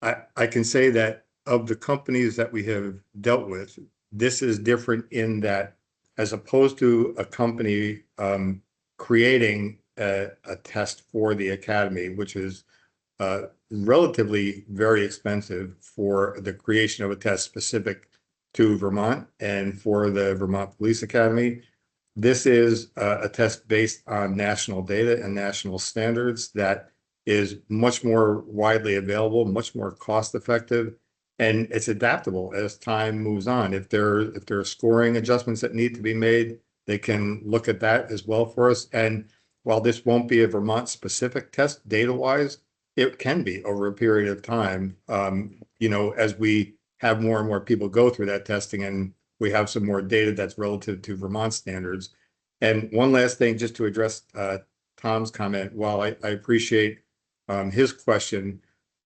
I can say that of the companies that we have dealt with, this is different in that, as opposed to a company creating a test for the academy, which is relatively very expensive for the creation of a test specific to Vermont and for the Vermont Police Academy. This is a test based on national data and national standards that is much more widely available, much more cost effective, and it's adaptable as time moves on. If there are scoring adjustments that need to be made, they can look at that as well for us. And while this won't be a Vermont specific test data wise, it can be over a period of time. You know, as we have more and more people go through that testing and we have some more data that's relative to Vermont standards. And one last thing, just to address Tom's comment, while I appreciate his question,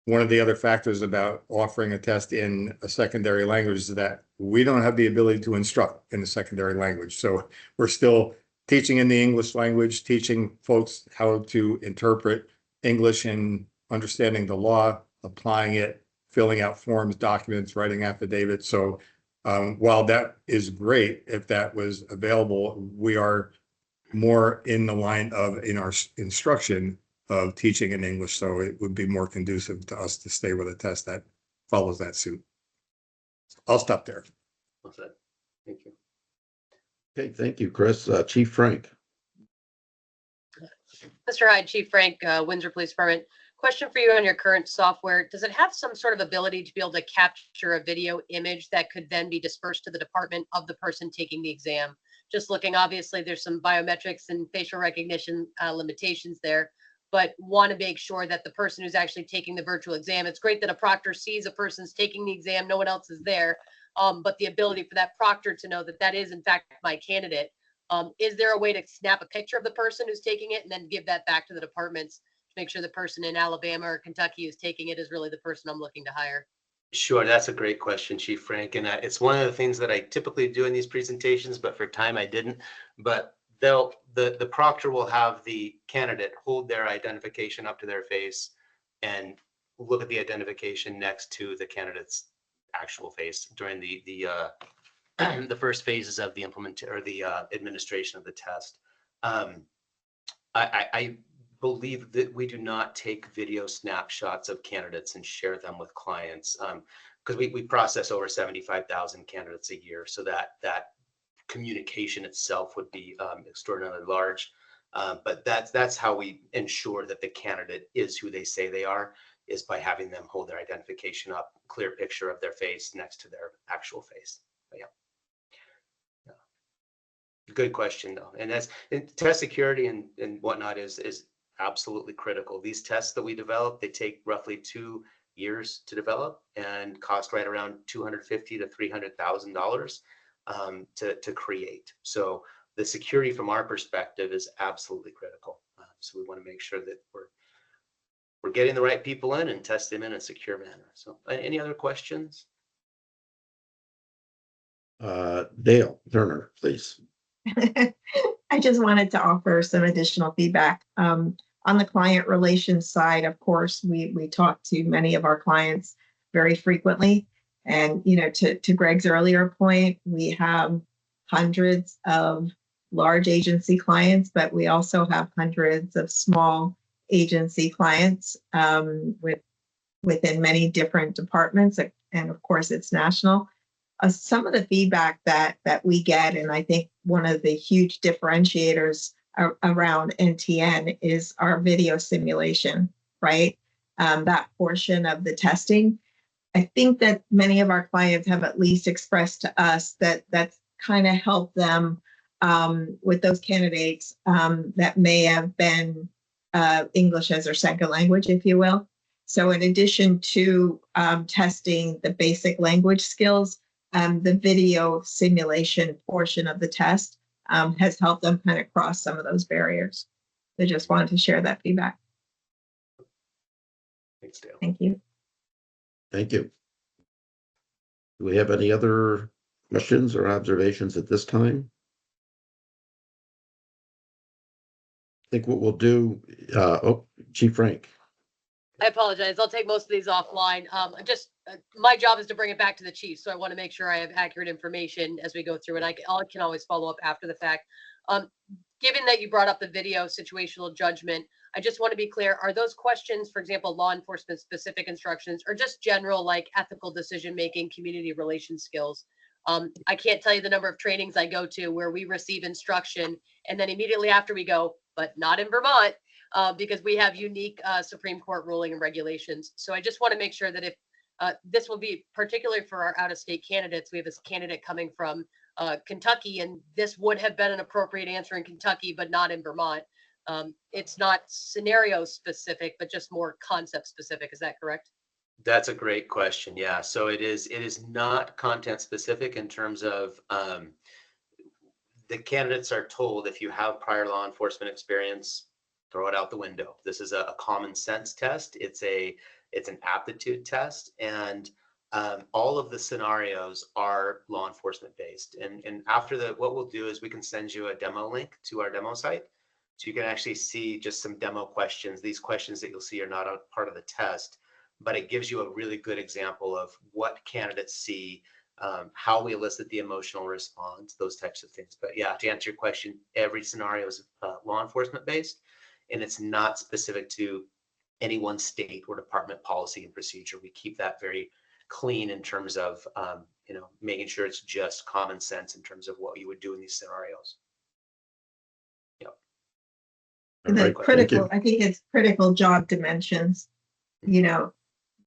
one of the other factors about offering a test in a secondary language is that we don't have the ability to instruct in the secondary language. So we're still teaching in the English language, teaching folks how to interpret English and understanding the law, applying it, filling out forms, documents, writing affidavits. So while that is great, if that was available, we are more in the line of in our instruction of teaching in English. So it would be more conducive to us to stay with a test that follows that suit. I'll stop there. Well said. Thank you. Okay, thank you, Chris. Chief Frank. Mr. Hyde, Chief Frank, Windsor Police Department. Question for you on your current software. Does it have some sort of ability to be able to capture a video image that could then be dispersed to the department of the person taking the exam? Just looking, obviously, there's some biometrics and facial recognition limitations there, but want to make sure that the person who's actually taking the virtual exam, it's great that a proctor sees a person's taking the exam, no one else is there, but the ability for that proctor to know that that is, in fact, my candidate. Is there a way to snap a picture of the person who's taking it and then give that back to the departments to make sure the person in Alabama or Kentucky who's taking it is really the person I'm looking to hire? Sure, that's a great question, Chief Frank, and it's one of the things that I typically do in these presentations, but for time I didn't. But the proctor will have the candidate hold their identification up to their face and look at the identification next to the candidate's actual face during the first phases of the administration of the test. I believe that we do not take video snapshots of candidates and share them with clients because we process over 75,000 candidates a year. So that communication itself would be extraordinarily large. But that's how we ensure that the candidate is who they say they are, is by having them hold their identification up, clear picture of their face next to their actual face. But yeah. Good question though. And test security and whatnot is absolutely critical. These tests that we develop, they take roughly 2 years to develop and cost right around $250,000 to $300,000 to create. So the security from our perspective is absolutely critical. So we want to make sure that we're getting the right people in and test them in a secure manner. So any other questions? Dale Turner, please. I just wanted to offer some additional feedback. On the client relations side, of course, we talk to many of our clients very frequently. And, you know, to Greg's earlier point, we have hundreds of large agency clients, but we also have hundreds of small agency clients within many different departments. And of course, it's national. Some of the feedback that we get, and I think one of the huge differentiators around NTN is our video simulation, right? That portion of the testing. I think that many of our clients have at least expressed to us that that's kind of helped them with those candidates that may have been English as their second language, if you will. So in addition to testing the basic language skills, the video simulation portion of the test has helped them kind of cross some of those barriers. I just wanted to share that feedback. Thanks, Dale. Thank you. Thank you. Do we have any other questions or observations at this time? I think what we'll do, Chief Frank. I apologize. I'll take most of these offline. My job is to bring it back to the chief, so I want to make sure I have accurate information as we go through, and I can always follow up after the fact. Given that you brought up the video situational judgment, I just want to be clear, are those questions, for example, law enforcement specific instructions, or just general like ethical decision-making, community relations skills? I can't tell you the number of trainings I go to where we receive instruction and then immediately after we go, but not in Vermont, because we have unique Supreme Court ruling and regulations. So I just want to make sure that if this will be particularly for our out-of-state candidates, we have this candidate coming from Kentucky, and this would have been an appropriate answer in Kentucky, but not in Vermont. It's not scenario specific, but just more concept specific. Is that correct? That's a great question. Yeah. So it is not content specific in terms of the candidates are told if you have prior law enforcement experience, throw it out the window. This is a common sense test. It's an aptitude test, and all of the scenarios are law enforcement based. And after what we'll do is we can send you a demo link to our demo site, so you can actually see just some demo questions. These questions that you'll see are not a part of the test, but it gives you a really good example of what candidates see, how we elicit the emotional response, those types of things. But yeah, to answer your question, every scenario is law enforcement based, and it's not specific to any one state or department policy and procedure. We keep that very clean in terms of making sure it's just common sense in terms of what you would do in these scenarios. Yep. And then Right, thank critical, you. I think it's critical job dimensions,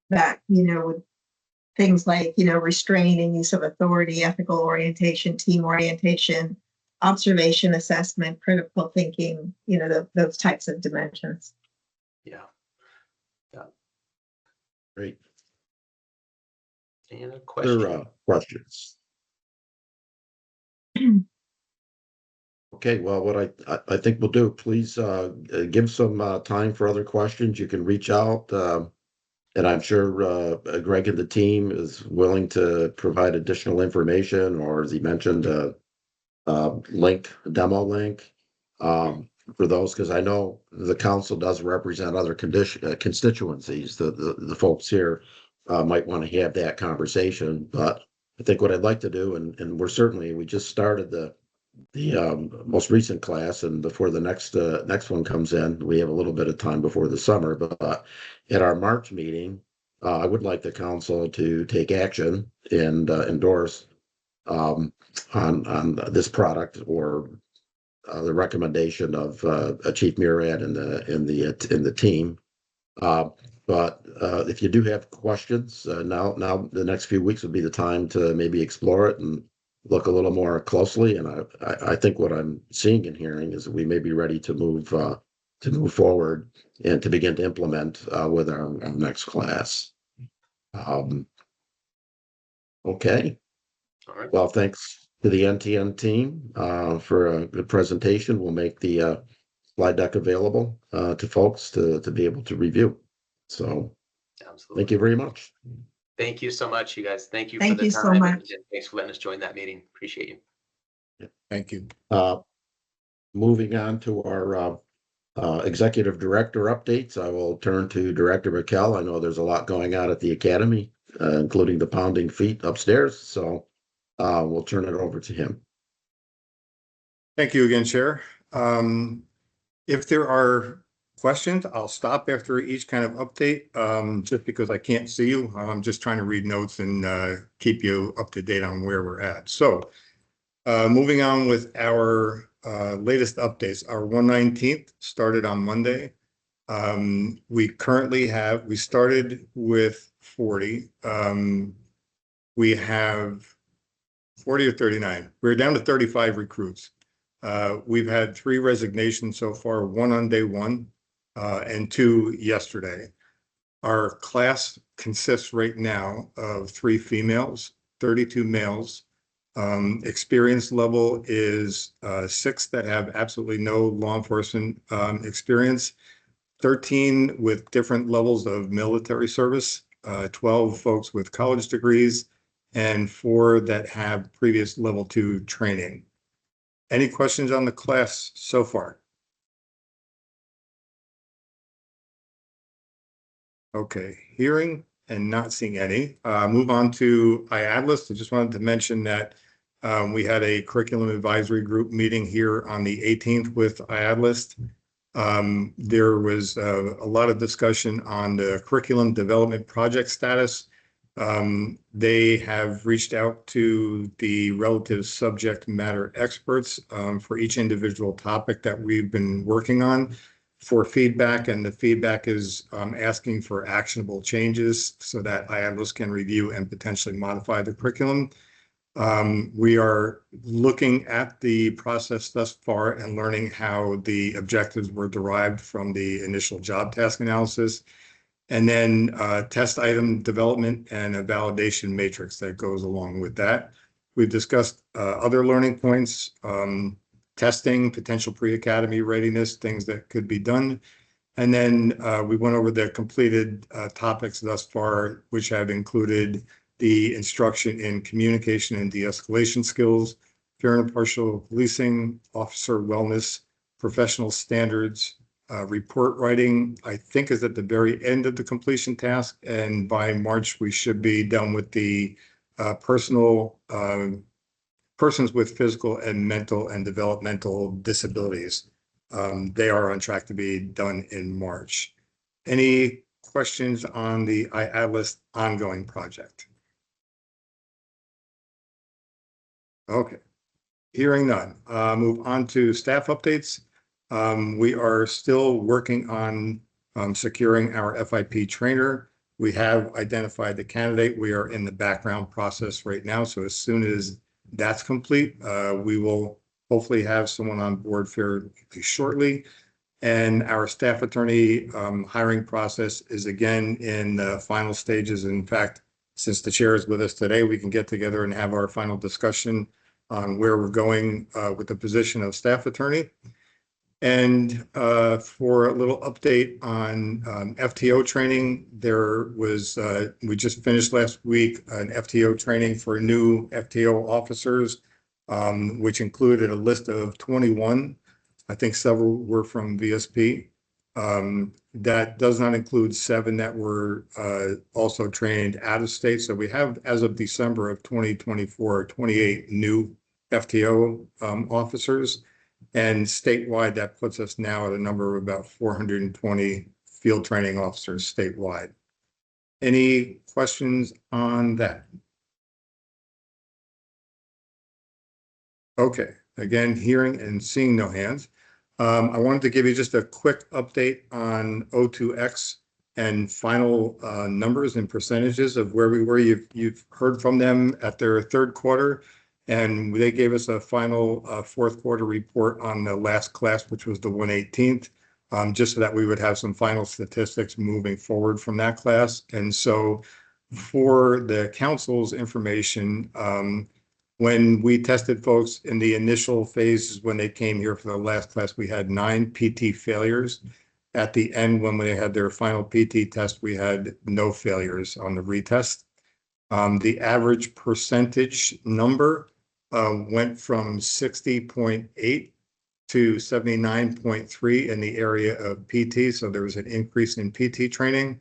that, with things like, restraint and use of authority, ethical orientation, team orientation, observation, assessment, critical thinking, those types of dimensions. Yeah. Great. Any other Other questions? questions? Okay, well, what I think we'll do, please give some time for other questions. You can reach out, and I'm sure Greg and the team is willing to provide additional information, or as he mentioned, demo link for those, because I know the council does represent other constituencies. The folks here might want to have that conversation, but I think what I'd like to do, and we just started the most recent class, and before the next one comes in, we have a little bit of time before the summer. But at our March meeting, I would like the council to take action and endorse on this product, or the recommendation of Chief Murad and the team. But if you do have questions, now the next few weeks would be the time to maybe explore it and look a little more closely. And I think what I'm seeing and hearing is that we may be ready to move forward and to begin to implement with our next class. Okay. All right. Well, thanks to the NTN team for a good presentation. We'll make the slide deck available to folks to be able to review. So Absolutely. thank you very much. Thank you so much, you guys. Thank you for Thank the you time. so much. And thanks for letting us join that meeting. Appreciate you. Thank you. Moving on to our executive director updates, I will turn to Director McKell. I know there's a lot going on at the academy, including the pounding feet upstairs. So we'll turn it over to him. Thank you again, Chair. If there are questions, I'll stop after each kind of update, just because I can't see you. I'm just trying to read notes and keep you up to date on where we're at. So moving on with our latest updates, our 119th started on Monday. We started with 40. We have 40 or 39. We're down to 35 recruits. We've had 3 resignations so far, 1 on day 1 and 2 yesterday. Our class consists right now of 3 females, 32 males. Experience level is 6 that have absolutely no law enforcement experience, 13 with different levels of military service, 12 folks with college degrees, and 4 that have previous level 2 training. Any questions on the class so far? Okay, hearing and not seeing any. Move on to IADLIST. I just wanted to mention that we had a curriculum advisory group meeting here on the 18th with IADLIST. There was a lot of discussion on the curriculum development project status. They have reached out to the relative subject matter experts for each individual topic that we've been working on for feedback, and the feedback is asking for actionable changes so that IADLIST can review and potentially modify the curriculum. We are looking at the process thus far and learning how the objectives were derived from the initial job task analysis. And then test item development and a validation matrix that goes along with that. We've discussed other learning points, testing, potential pre-academy readiness, things that could be done. And then we went over the completed topics thus far, which have included the instruction in communication and de-escalation skills, fair and impartial policing, officer wellness, professional standards, report writing, I think, is at the very end of the completion task. And by March, we should be done with the persons with physical and mental and developmental disabilities. They are on track to be done in March. Any questions on the iAtlas ongoing project? Okay, hearing none. Move on to staff updates. We are still working on securing our FIP trainer. We have identified the candidate. We are in the background process right now. So as soon as that's complete, we will hopefully have someone on board fairly shortly. And our staff attorney hiring process is again in the final stages. In fact, since the chair is with us today, we can get together and have our final discussion on where we're going with the position of staff attorney. And for a little update on FTO training, there was, we just finished last week an FTO training for new FTO officers, which included a list of 21. I think several were from VSP. That does not include 7 that were also trained out of state. So we have, as of December of 2024, 28 new FTO officers. And statewide, that puts us now at a number of about 420 field training officers statewide. Any questions on that? Okay, again, hearing and seeing no hands. I wanted to give you just a quick update on O2X and final numbers and percentages of where we were. You've heard from them at their third quarter, and they gave us a final fourth quarter report on the last class, which was the 118th, just so that we would have some final statistics moving forward from that class. And so for the council's information, when we tested folks in the initial phases, when they came here for the last class, we had 9 PT failures. At the end, when they had their final PT test, we had no failures on the retest. The average percentage number went from 60.8 to 79.3 in the area of PT. So there was an increase in PT training.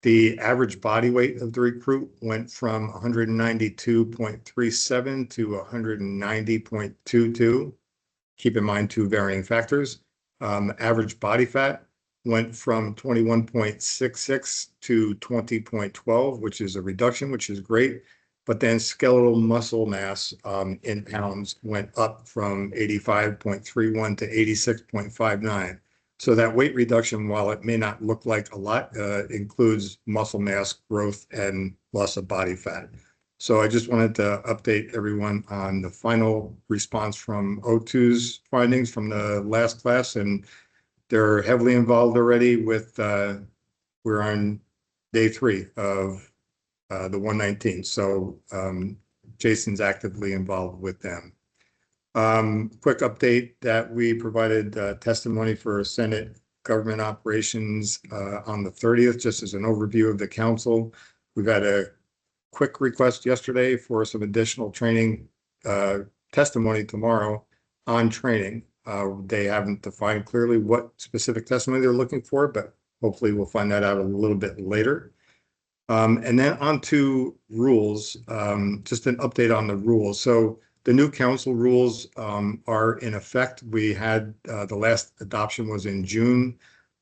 The average body weight of the recruit went from 192.37 to 190.22. Keep in mind 2 varying factors. Average body fat went from 21.66 to 20.12, which is a reduction, which is great. But then skeletal muscle mass in pounds went up from 85.31 to 86.59. So that weight reduction, while it may not look like a lot, includes muscle mass growth and loss of body fat. So I just wanted to update everyone on the final response from O2's findings from the last class, and they're heavily involved already with, we're on day 3 of the 119. So Jason's actively involved with them. Quick update that we provided testimony for Senate government operations on the 30th, just as an overview of the council. We've had a quick request yesterday for some additional training testimony tomorrow on training. They haven't defined clearly what specific testimony they're looking for, but hopefully we'll find that out a little bit later. And then on to rules, just an update on the rules. So the new council rules are in effect. We had the last adoption was in June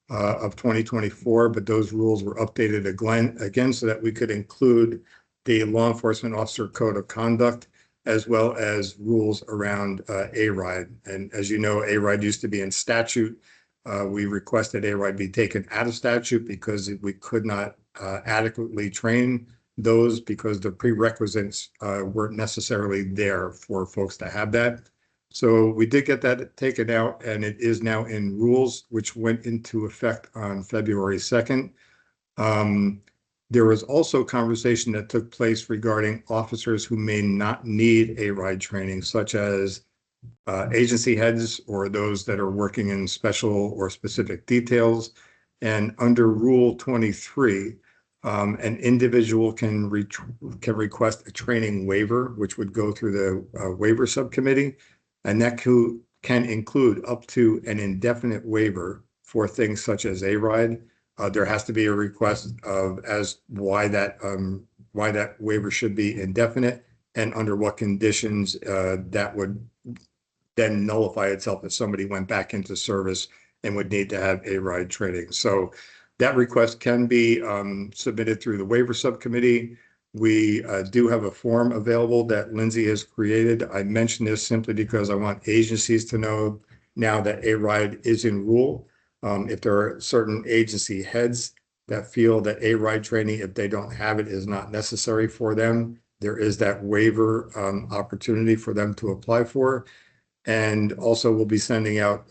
of 2024, but those rules were updated again so that we could include the law enforcement officer code of conduct, as well as rules around A-RIDE. And as you know, A-RIDE used to be in statute. We requested A-RIDE be taken out of statute because we could not adequately train those because the prerequisites weren't necessarily there for folks to have that. So we did get that taken out, and it is now in rules, which went into effect on February 2nd. There was also conversation that took place regarding officers who may not need A-RIDE training, such as agency heads or those that are working in special or specific details. And under Rule 23, an individual can request a training waiver, which would go through the waiver subcommittee, and that can include up to an indefinite waiver for things such as A-RIDE. There has to be a request of as why that waiver should be indefinite and under what conditions that would then nullify itself if somebody went back into service and would need to have A-RIDE training. So that request can be submitted through the waiver subcommittee. We do have a form available that Lindsay has created. I mention this simply because I want agencies to know now that A-RIDE is in rule. If there are certain agency heads that feel that A-RIDE training, if they don't have it, is not necessary for them, there is that waiver opportunity for them to apply for. And also we'll be sending out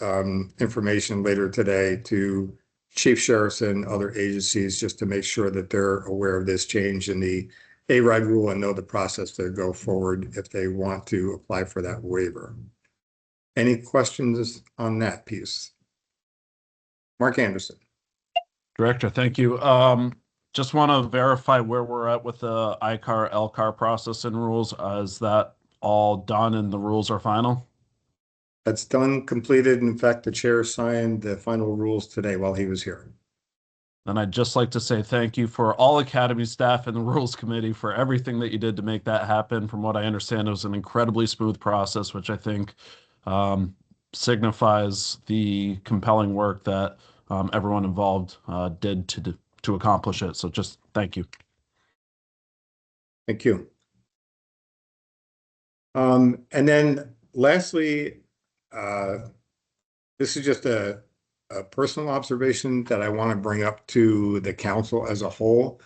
information later today to chief sheriffs and other agencies just to make sure that they're aware of this change in the A-RIDE rule and know the process to go forward if they want to apply for that waiver. Any questions on that piece? Mark Anderson. Director, thank you. Just want to verify where we're at with the ICAR, LCAR process and rules. Is that all done and the rules are final? That's done, completed. In fact, the chair signed the final rules today while he was here. Then I'd just like to say thank you for all Academy staff and the Rules Committee for everything that you did to make that happen. From what I understand, it was an incredibly smooth process, which I think signifies the compelling work that everyone involved did to accomplish it. So just thank you. Thank you. And then lastly, this is just a personal observation that I want to bring up to the council as a whole.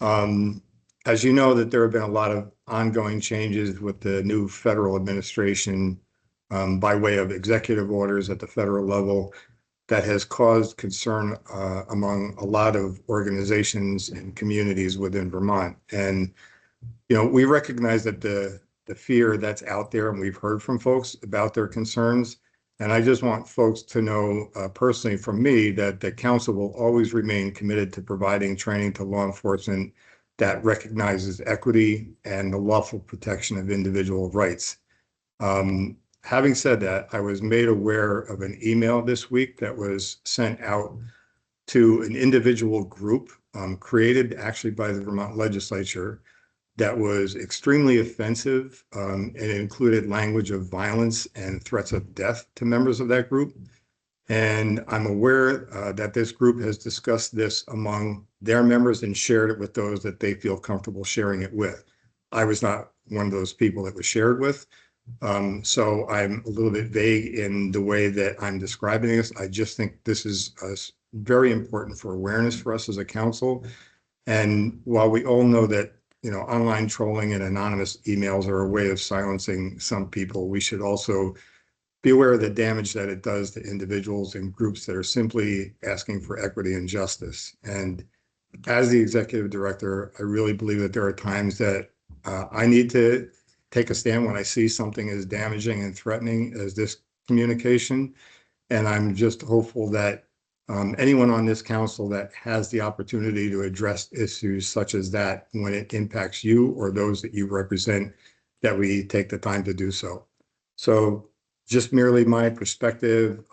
As you know, that there have been a lot of ongoing changes with the new federal administration by way of executive orders at the federal level that has caused concern among a lot of organizations and communities within Vermont. And, you know, we recognize that the fear that's out there, and we've heard from folks about their concerns. And I just want folks to know personally from me that the council will always remain committed to providing training to law enforcement that recognizes equity and the lawful protection of individual rights. Having said that, I was made aware of an email this week that was sent out to an individual group created actually by the Vermont legislature that was extremely offensive. It included language of violence and threats of death to members of that group. And I'm aware that this group has discussed this among their members and shared it with those that they feel comfortable sharing it with. I was not one of those people that was shared with. So I'm a little bit vague in the way that I'm describing this. I just think this is very important for awareness for us as a council. And while we all know that, you know, online trolling and anonymous emails are a way of silencing some people, we should also be aware of the damage that it does to individuals and groups that are simply asking for equity and justice. And as the executive director, I really believe that there are times that I need to take a stand when I see something as damaging and threatening as this communication. And I'm just hopeful that anyone on this council that has the opportunity to address issues such as that when it impacts you or those that you represent, that we take the time to do so. So just merely my perspective,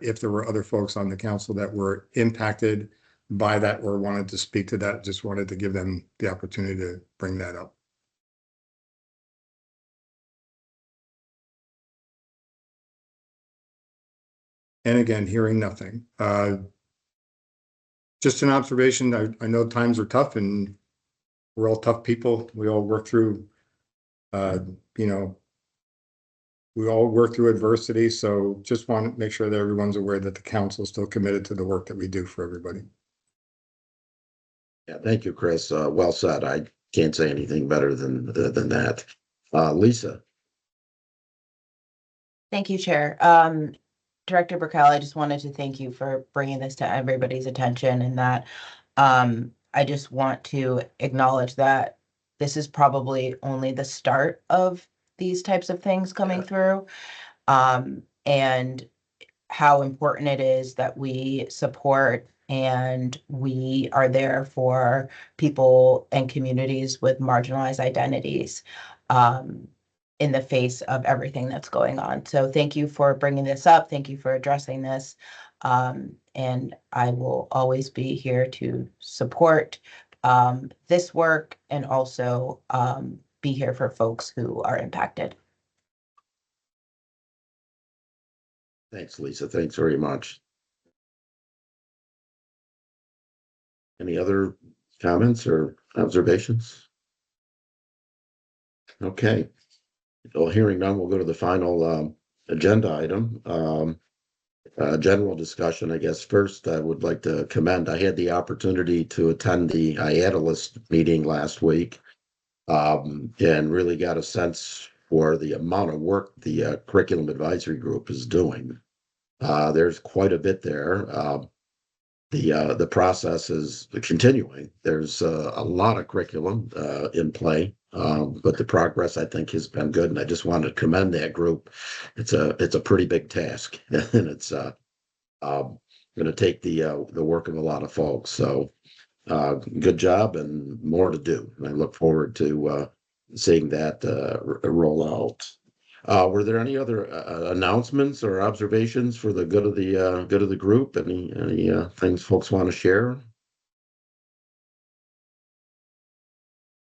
if there were other folks on the council that were impacted by that or wanted to speak to that, just wanted to give them the opportunity to bring that up. And again, hearing nothing. Just an observation. I know times are tough and we're all tough people. We all work through, you know, we all work through adversity. So just want to make sure that everyone's aware that the council is still committed to the work that we do for everybody. Yeah, thank you, Chris. Well said. can't say anything better than that. Lisa. Thank you, Chair. Director Burkell, I just wanted to thank you for bringing this to everybody's attention, and that I just want to acknowledge that this is probably only the start of these types of things coming through, and how important it is that we support and we are there for people and communities with marginalized identities in the face of everything that's going on. So thank you for bringing this up. Thank you for addressing this. And I will always be here to support this work and also be here for folks who are impacted. Thanks, Lisa. Thanks very much. Any other comments or observations? Okay. Well, hearing none, we'll go to the final agenda item. General discussion, I guess. First, I would like to commend, I had the opportunity to attend the IADList meeting last week, and really got a sense for the amount of work the curriculum advisory group is doing. There's quite a bit there. The process is continuing. There's a lot of curriculum in play, but the progress I think has been good, and I just wanted to commend that group. It's a pretty big task, and it's going to take the work of a lot of folks. So good job, and more to do. And I look forward to seeing that roll out. Were there any other announcements or observations for the good of the group? Any things folks want to share?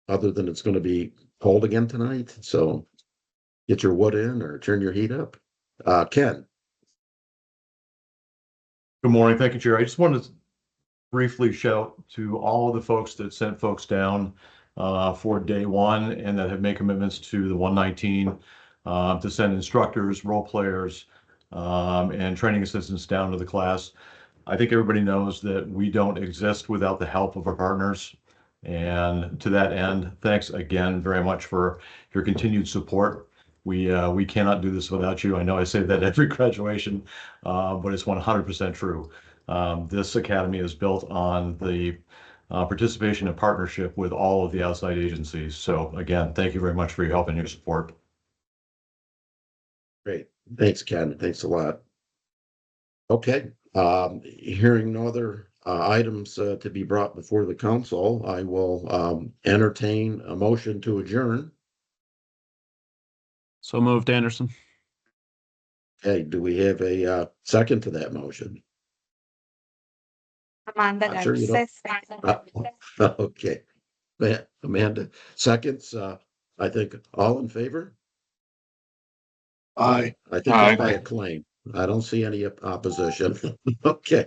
Other than it's going to be cold again tonight, so get your wood in or turn your heat up. Ken. Good morning. Thank you, Chair. I just wanted to briefly shout to all of the folks that sent folks down for day one and that have made commitments to the 119 to send instructors, role players, and training assistants down to the class. I think everybody knows that we don't exist without the help of our partners. And to that end, thanks again very much for your continued support. We cannot do this without you. I know I say that every graduation, but it's 100% true. This academy is built on the participation and partnership with all of the outside agencies. So again, thank you very much for your help and your support. Great. Thanks, Ken. Thanks a lot. Okay. Hearing no other items to be brought before the council, I will entertain a motion to adjourn. So moved, Anderson. Okay, do we have a second to that motion? Amanda I'm sure you don't. Okay. Amanda, seconds. I think all in favor? Aye. I think that's by acclaim. I don't see any opposition. Okay.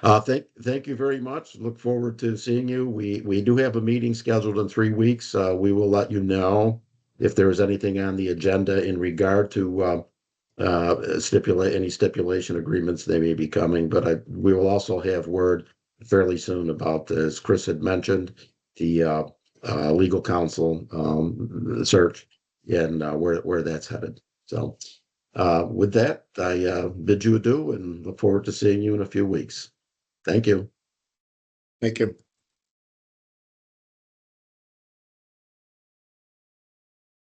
Thank you very much. Look forward to seeing you. We do have a meeting scheduled in 3 weeks. We will let you know if there is anything on the agenda in regard to any stipulation agreements they may be coming. But we will also have word fairly soon about, as Chris had mentioned, the legal counsel search and where that's headed. So with that, I bid you adieu and look forward to seeing you in a few weeks. Thank you. Thank you.